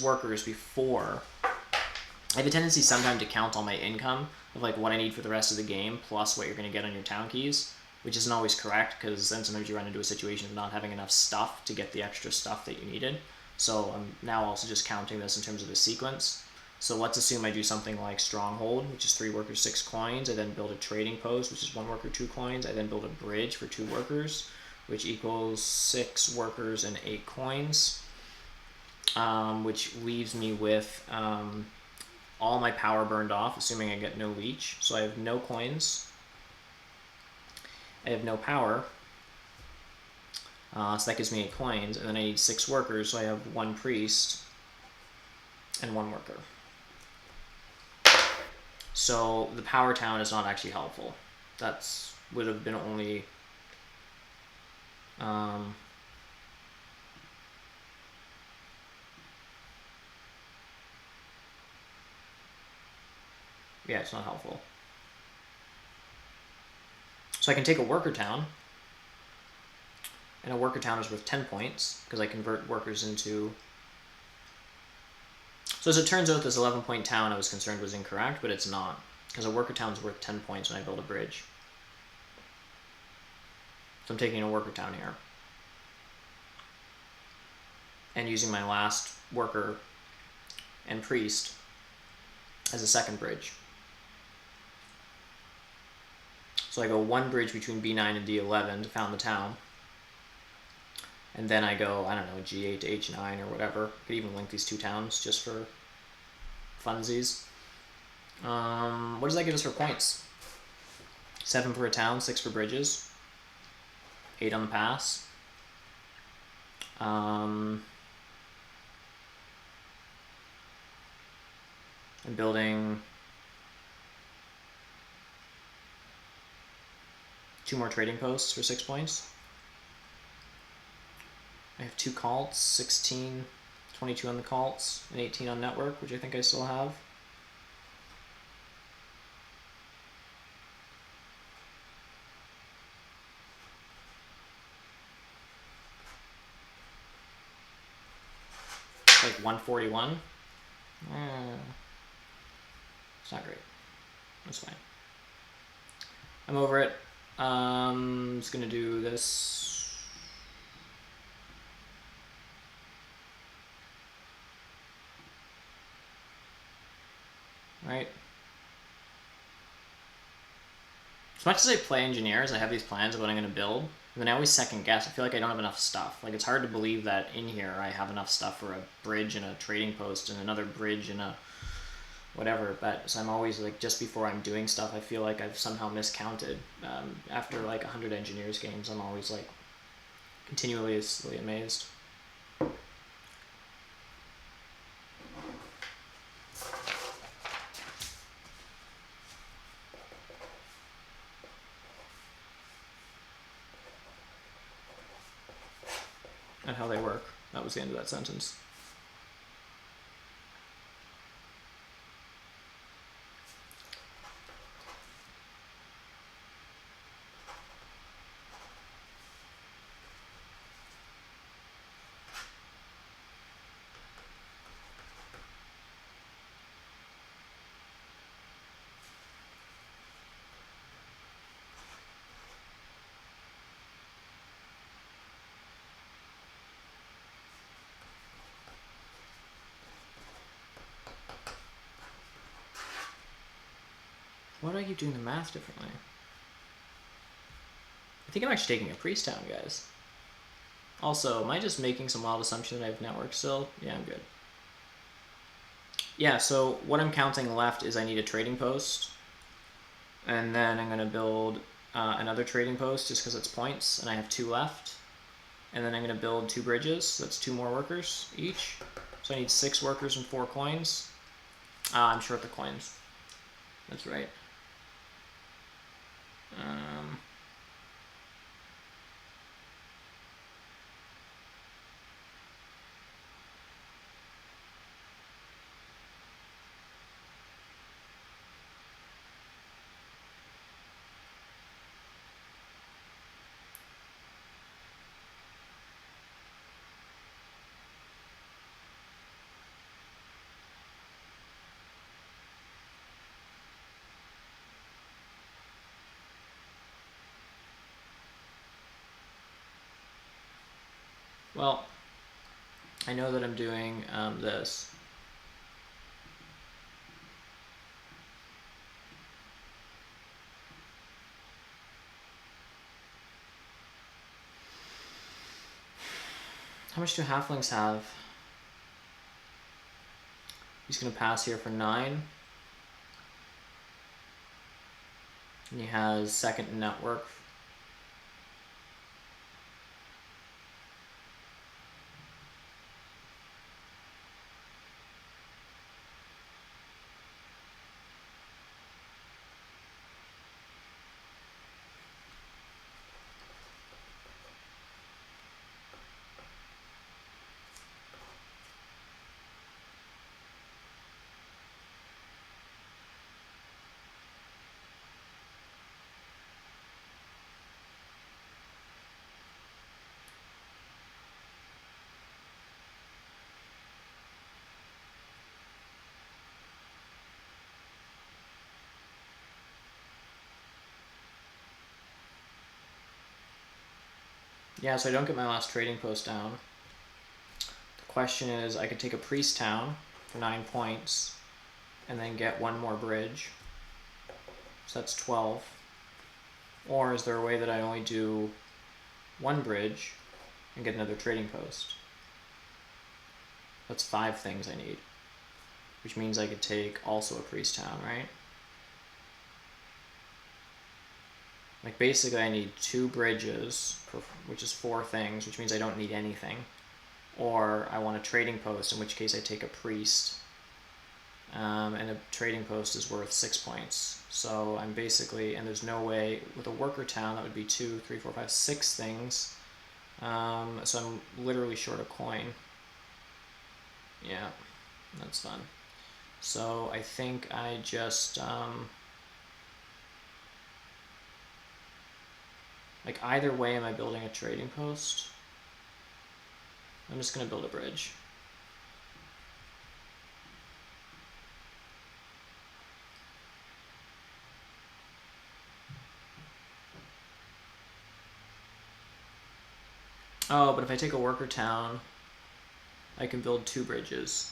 workers before. I have a tendency sometimes to count all my income of like what I need for the rest of the game plus what you're going to get on your town keys, which isn't always correct because then sometimes you run into a situation of not having enough stuff to get the extra stuff that you needed. So I'm now also just counting this in terms of the sequence. So let's assume I do something like Stronghold, which is 3 workers, 6 coins. I then build a trading post, which is 1 worker, 2 coins. I then build a bridge for 2 workers, which equals 6 workers and 8 coins, which leaves me with all my power burned off, assuming I get no leech. So I have no coins. I have no power. So that gives me 8 coins, and then I need 6 workers, so I have 1 priest and 1 worker. So the power town is not actually helpful. That's would have been only yeah, it's not helpful. So I can take a worker town, and a worker town is worth 10 points because I convert workers into So as it turns out, this 11-point town I was concerned was incorrect, but it's not. Because a worker town's worth 10 points when I build a bridge. So I'm taking a worker town here. And using my last worker and priest as a second bridge. So I go one bridge between B9 and D11 to found the town. And then I go, I don't know, G8 to H9 or whatever. Could even link these two towns just for funsies. What does that give us for points? 7 for a town, 6 for bridges. 8 on the pass. I'm building 2 more trading posts for 6 points. I have 2 cults, 16, 22 on the cults, and 18 on network, which I think I still have. Like 141. It's not great. That's fine. I'm over it. Just gonna do this. Right. As much as I play engineers, I have these plans of what I'm going to build, and then I always second guess. I feel like I don't have enough stuff. Like, it's hard to believe that in here I have enough stuff for a bridge and a trading post and another bridge and a whatever. But so I'm always like, just before I'm doing stuff, I feel like I've somehow miscounted. After like 100 engineers games, I'm always like continuously amazed. And how they work. That was the end of that sentence. Why do I keep doing the math differently? I think I'm actually taking a priest town, guys. Also, am I just making some wild assumption that I have network still? Yeah, I'm good. Yeah, so what I'm counting left is I need a trading post. And then I'm going to build another trading post just because it's points, and I have 2 left. And then I'm going to build 2 bridges, so that's 2 more workers each. So I need 6 workers and 4 coins. I'm short the coins. That's right. Well, I know that I'm doing this. How much do halflings have? He's going to pass here for 9. And he has second network. Yeah, so I don't get my last trading post down. The question is, I could take a priest town for 9 points and then get one more bridge. So that's 12. Or is there a way that I only do one bridge and get another trading post? That's 5 things I need. Which means I could take also a priest town, right? Like basically I need 2 bridges, which is 4 things, which means I don't need anything. Or I want a trading post, in which case I take a priest. And a trading post is worth 6 points. So I'm basically, and there's no way, with a worker town that would be 2, 3, 4, 5, 6 things. So I'm literally short a coin. Yeah, that's fun. So I think I just, like either way, am I building a trading post? I'm just going to build a bridge. Oh, but if I take a worker town, I can build 2 bridges.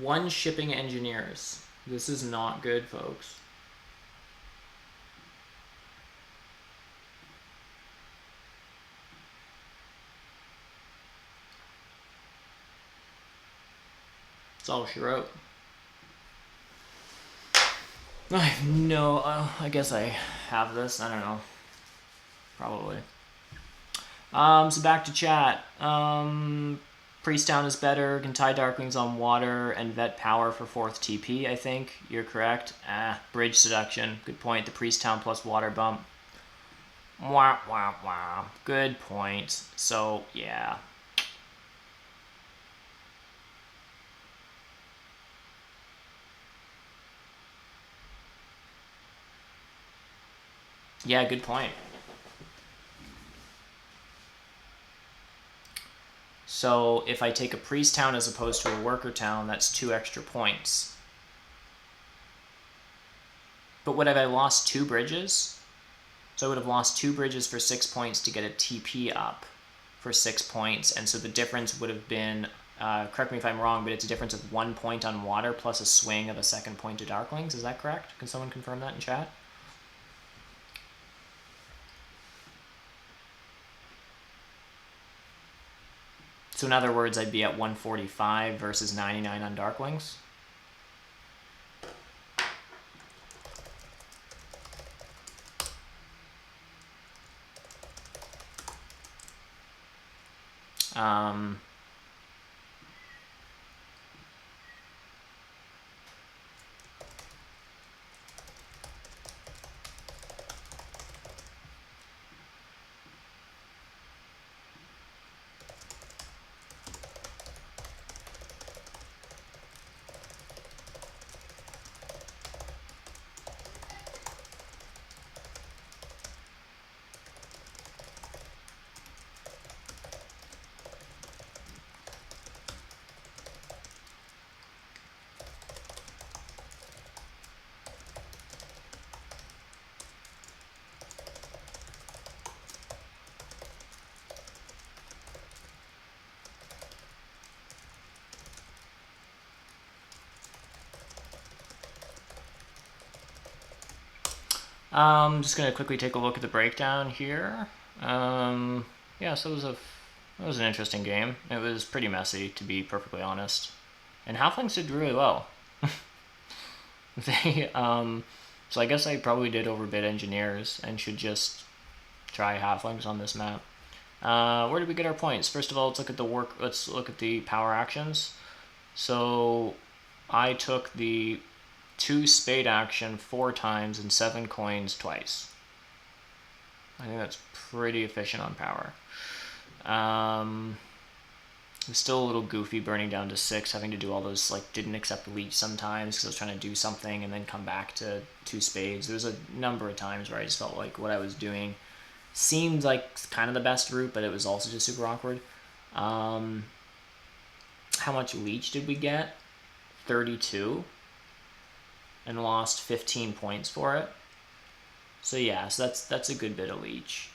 One shipping engineers. This is not good, folks. That's all she wrote. I have no, I guess I have this. I don't know. Probably. So back to chat. Priest Town is better. Can tie Darklings on water and vet power for 4th TP, I think. You're correct. Bridge Seduction. Good point. The Priest Town plus water bump. Wah, wah, wah. Good point. So, yeah. Yeah, good point. So if I take a priest town as opposed to a worker town, that's 2 extra points. But would I have lost 2 bridges? So I would have lost 2 bridges for 6 points to get a TP up for 6 points. And so the difference would have been, correct me if I'm wrong, but it's a difference of 1 point on water plus a swing of a 2nd point to Darklings. Is that correct? Can someone confirm that in chat? So in other words, I'd be at 145 versus 99 on Darklings. I'm just going to quickly take a look at the breakdown here. Yeah, so it was an interesting game. It was pretty messy, to be perfectly honest. And Halflings did really well. So I guess I probably did overbid Engineers and should just try Halflings on this map. Where did we get our points? First of all, let's look at the power actions. So I took the 2 spade action 4 times and 7 coins twice. I think that's pretty efficient on power. was still a little goofy burning down to 6, having to do all those, like, didn't accept leech sometimes because I was trying to do something and then come back to 2 spades. There was a number of times where I just felt like what I was doing seemed like kind of the best route, but it was also just super awkward. How much leech did we get? 32. And lost 15 points for it. So yeah, so that's a good bit of leech.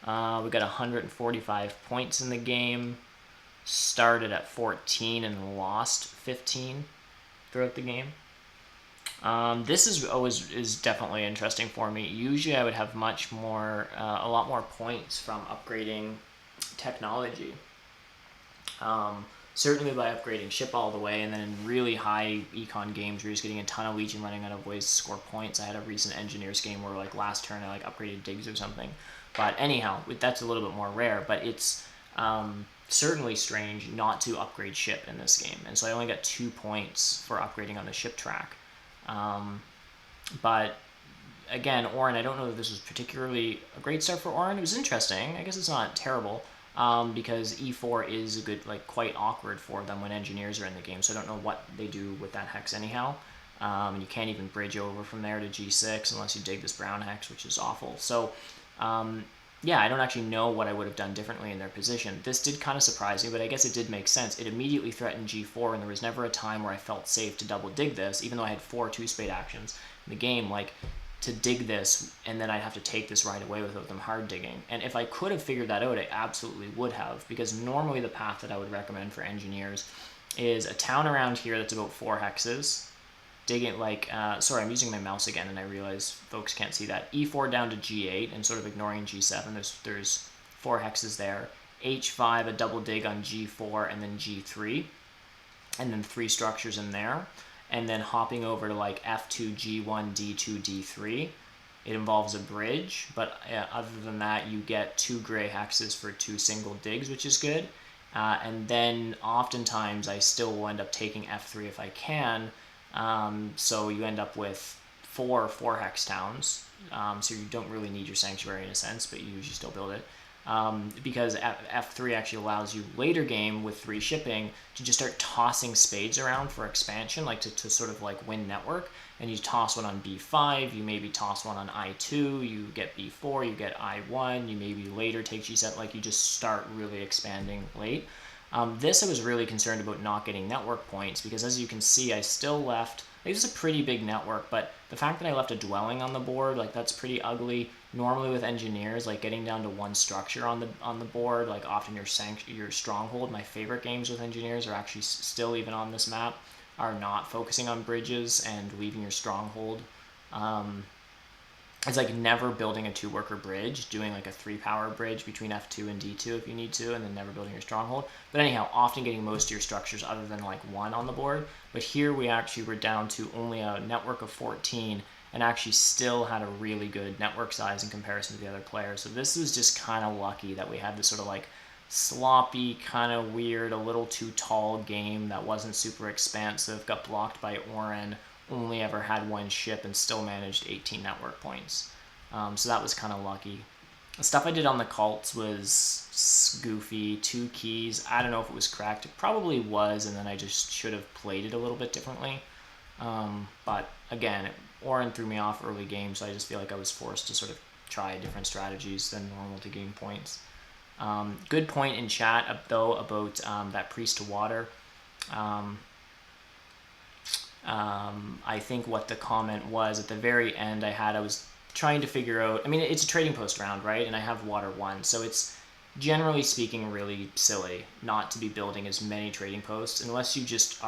We got 145 points in the game. Started at 14 and lost 15 throughout the game. This is definitely interesting for me. Usually I would have much more, a lot more points from upgrading technology. Certainly by upgrading ship all the way, and then in really high econ games where you're just getting a ton of leech and running out of ways to score points. I had a recent engineers game where like last turn I like upgraded digs or something. But anyhow, that's a little bit more rare, but it's certainly strange not to upgrade ship in this game. And so I only got 2 points for upgrading on the ship track. But again, Orin, I don't know if this was particularly a great start for Orin. It was interesting. I guess it's not terrible. Because E4 is a good, like, quite awkward for them when engineers are in the game, so I don't know what they do with that hex anyhow. And you can't even bridge over from there to G6 unless you dig this brown hex, which is awful. So, yeah, I don't actually know what I would have done differently in their position. This did kind of surprise me, but I guess it did make sense. It immediately threatened G4, and there was never a time where I felt safe to double dig this, even though I had 4 2-spade actions in the game. Like, to dig this, and then I'd have to take this right away without them hard digging. And if I could have figured that out, I absolutely would have, because normally the path that I would recommend for engineers is a town around here that's about 4 hexes. Digging, like, sorry, I'm using my mouse again, and I realize folks can't see that. E4 down to G8, and sort of ignoring G7, there's 4 hexes there. H5, a double dig on G4, and then G3, and then 3 structures in there. And then hopping over to like F2, G1, D2, D3. It involves a bridge, but other than that, you get 2 gray hexes for 2 single digs, which is good. And then oftentimes I still will end up taking F3 if I can. So you end up with 4 4-hex towns. So you don't really need your sanctuary in a sense, but you usually still build it. Because F3 actually allows you later game with 3 shipping to just start tossing spades around for expansion, like to sort of like win network. And you toss one on B5, you maybe toss one on I2, you get B4, you get I1, you maybe later take G7, like you just start really expanding late. This I was really concerned about not getting network points, because as you can see, I still left, like, this is a pretty big network, but the fact that I left a dwelling on the board, like, that's pretty ugly. Normally with engineers, like, getting down to 1 structure on the board, like often your stronghold, my favorite games with engineers are actually still, even on this map, are not focusing on bridges and leaving your stronghold. It's like never building a 2-worker bridge, doing like a 3-power bridge between F2 and D2 if you need to, and then never building your stronghold. But anyhow, often getting most of your structures other than like 1 on the board. But here we actually were down to only a network of 14, and actually still had a really good network size in comparison to the other players. So this was just kind of lucky that we had this sort of like sloppy, kind of weird, a little too tall game that wasn't super expansive, got blocked by Orin, only ever had 1 ship, and still managed 18 network points. So that was kind of lucky. The stuff I did on the cults was goofy. 2 keys. I don't know if it was cracked. It probably was, and then I just should have played it a little bit differently. But again, Orin threw me off early game, so I just feel like I was forced to sort of try different strategies than normal to gain points. Good point in chat, though, about that priest to water. I think what the comment was at the very end I was trying to figure out, I mean, it's a trading post round, right? And I have water 1, so it's generally speaking really silly not to be building as many trading posts unless you just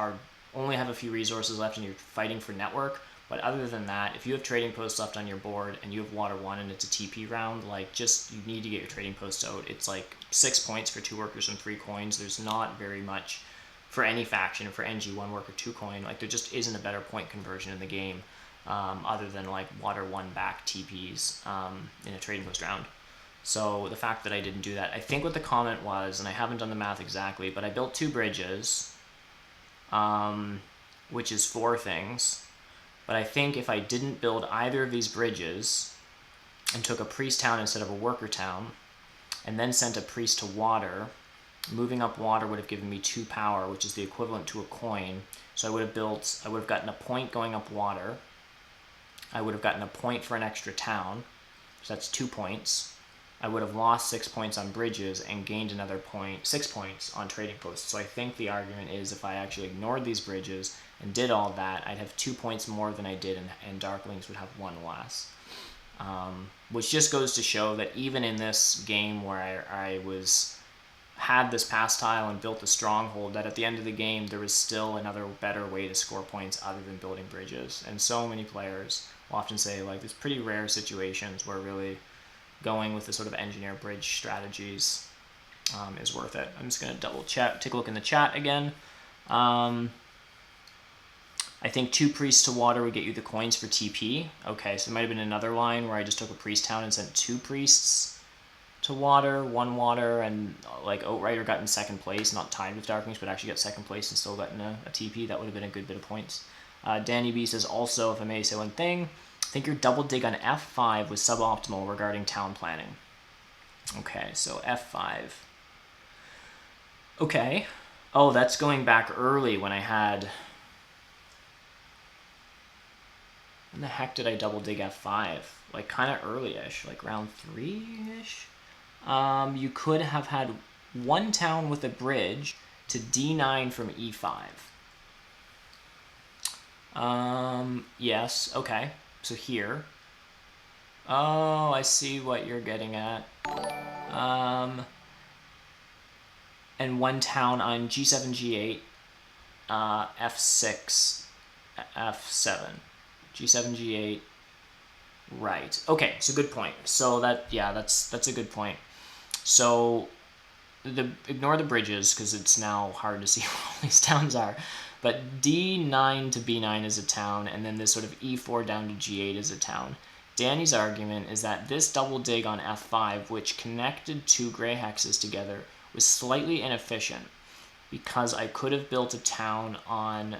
only have a few resources left and you're fighting for network. But other than that, if you have trading posts left on your board and you have water 1 and it's a TP round, like, just, you need to get your trading posts out. It's like 6 points for 2 workers and 3 coins. There's not very much for any faction, for NG 1 worker 2 coin. Like, there just isn't a better point conversion in the game other than like water 1 back TPs in a trading post round. So the fact that I didn't do that, I think what the comment was, and I haven't done the math exactly, but I built 2 bridges, which is 4 things. But I think if I didn't build either of these bridges and took a priest town instead of a worker town, and then sent a priest to water, Moving up water would have given me 2 power, which is the equivalent to a coin. So I would have gotten a point going up water. I would have gotten a point for an extra town, so that's 2 points. I would have lost 6 points on bridges and gained another 6 points on trading posts. So I think the argument is if I actually ignored these bridges and did all that, I'd have 2 points more than I did, and Darklings would have 1 less. Which just goes to show that even in this game where I had this pass tile and built a stronghold, that at the end of the game there was still another better way to score points other than building bridges. And so many players will often say, like, there's pretty rare situations where really going with the sort of engineer bridge strategies is worth it. I'm just going to double check, take a look in the chat again. I think 2 priests to water would get you the coins for TP. Okay, so it might have been another line where I just took a priest town and sent 2 priests to water, 1 water, and like Outrider got in 2nd place, not tied with Darklings, but actually got 2nd place and still gotten a TP. That would have been a good bit of points. Danny B says also, if I may say one thing, I think your double dig on F5 was suboptimal regarding town planning. Okay, so F5. Okay. Oh, that's going back early when I had... When the heck did I double dig F5? Like, kind of early-ish, like round 3-ish? You could have had 1 town with a bridge to D9 from E5. Yes, okay. So here. Oh, I see what you're getting at. And 1 town on G7, G8, F6, F7. G7, G8. Right. Okay, so good point. So that's a good point. So ignore the bridges because it's now hard to see where all these towns are. But D9 to B9 is a town, and then this sort of E4 down to G8 is a town. Danny's argument is that this double dig on F5, which connected 2 gray hexes together, was slightly inefficient because I could have built a town on...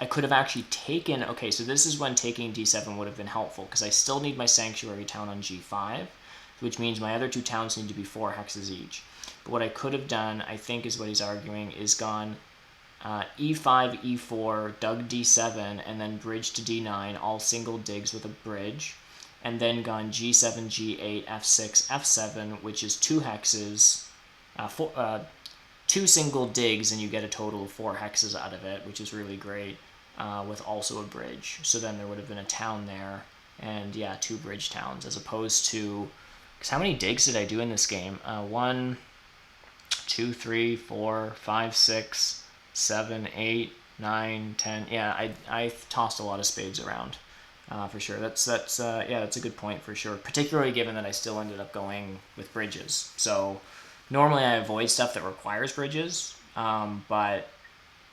I could have actually taken... Okay, so this is when taking D7 would have been helpful because I still need my Sanctuary town on G5, which means my other 2 towns need to be 4 hexes each. But what I could have done, I think is what he's arguing, is gone E5, E4, dug D7, and then bridge to D9, all single digs with a bridge, and then gone G7, G8, F6, F7, which is 2 hexes, 2 single digs, and you get a total of 4 hexes out of it, which is really great, with also a bridge. So then there would have been a town there, and yeah, 2 bridge towns, as opposed to... Because how many digs did I do in this game? 1, 2, 3, 4, 5, 6, 7, 8, 9, 10. Yeah, I tossed a lot of spades around, for sure. That's a good point for sure, particularly given that I still ended up going with bridges. So normally I avoid stuff that requires bridges, but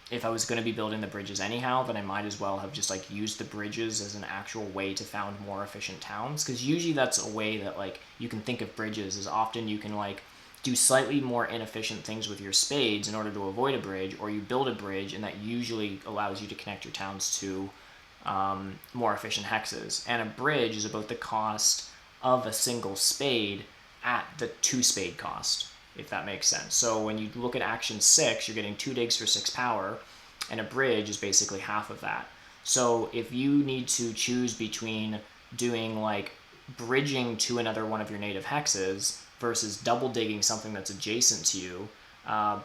if I was going to be building the bridges anyhow, then I might as well have just like used the bridges as an actual way to found more efficient towns, because usually that's a way that like you can think of bridges as often you can like do slightly more inefficient things with your spades in order to avoid a bridge, or you build a bridge and that usually allows you to connect your towns to more efficient hexes. And a bridge is about the cost of a single spade at the 2 spade cost, if that makes sense. So when you look at action 6, you're getting 2 digs for 6 power, and a bridge is basically half of that. So if you need to choose between doing like bridging to another one of your native hexes versus double digging something that's adjacent to you,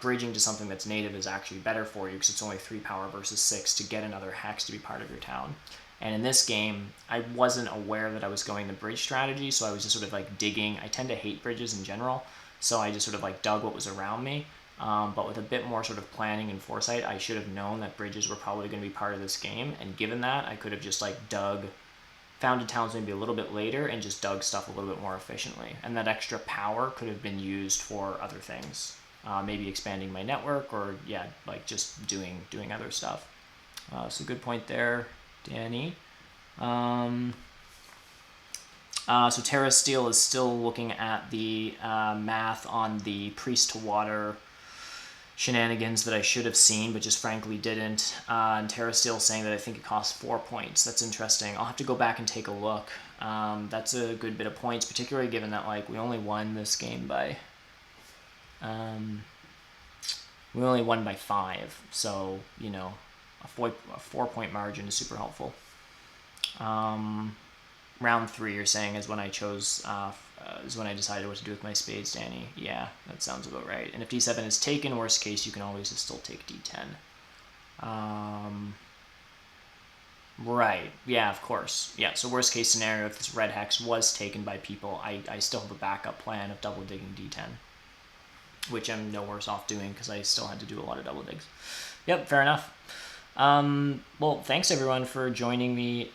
bridging to something that's native is actually better for you because it's only 3 power versus 6 to get another hex to be part of your town. And in this game, I wasn't aware that I was going the bridge strategy, so I was just sort of like digging. I tend to hate bridges in general, so I just sort of like dug what was around me. But with a bit more sort of planning and foresight, I should have known that bridges were probably going to be part of this game. And given that, I could have just like founded towns maybe a little bit later and just dug stuff a little bit more efficiently. And that extra power could have been used for other things. Maybe expanding my network, or yeah, like just doing other stuff. So good point there, Danny. So Terra Steel is still looking at the math on the priest to water shenanigans that I should have seen, but just frankly didn't. And Terra Steel saying that I think it costs 4 points. That's interesting. I'll have to go back and take a look. That's a good bit of points, particularly given that like we only won this game by We only won by 5, so, you know, a 4-point margin is super helpful. Round 3, you're saying, is when I chose, is when I decided what to do with my spades, Danny. Yeah, that sounds about right. And if d7 is taken, worst case, you can always just still take d10. Right, yeah, of course. Yeah, so worst case scenario, if this red hex was taken by people, I still have a backup plan of double digging d10. Which I'm no worse off doing because I still had to do a lot of double digs. Yep, fair enough. Well, thanks everyone for joining me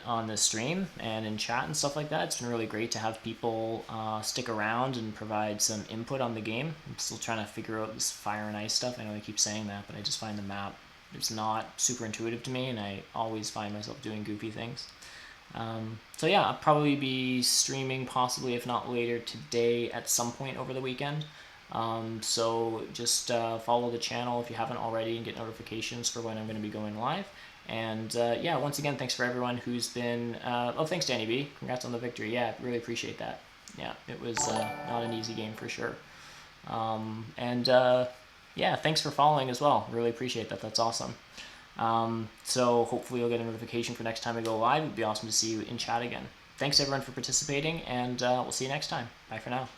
on this stream and in chat and stuff like that. It's been really great to have people stick around and provide some input on the game. I'm still trying to figure out this fire and ice stuff. I know I keep saying that, but I just find the map, it's not super intuitive to me, and I always find myself doing goofy things. So yeah, I'll probably be streaming possibly, if not later today, at some point over the weekend. So just follow the channel if you haven't already and get notifications for when I'm going to be going live. And yeah, once again, thanks for everyone who's been... oh, thanks, Danny B. Congrats on the victory. Yeah, really appreciate that. Yeah, it was not an easy game for sure. Yeah, thanks for following as well. Really appreciate that. That's awesome. So hopefully you'll get a notification for next time I go live. It'd be awesome to see you in chat again. Thanks everyone for participating, and we'll see you next time. Bye for now.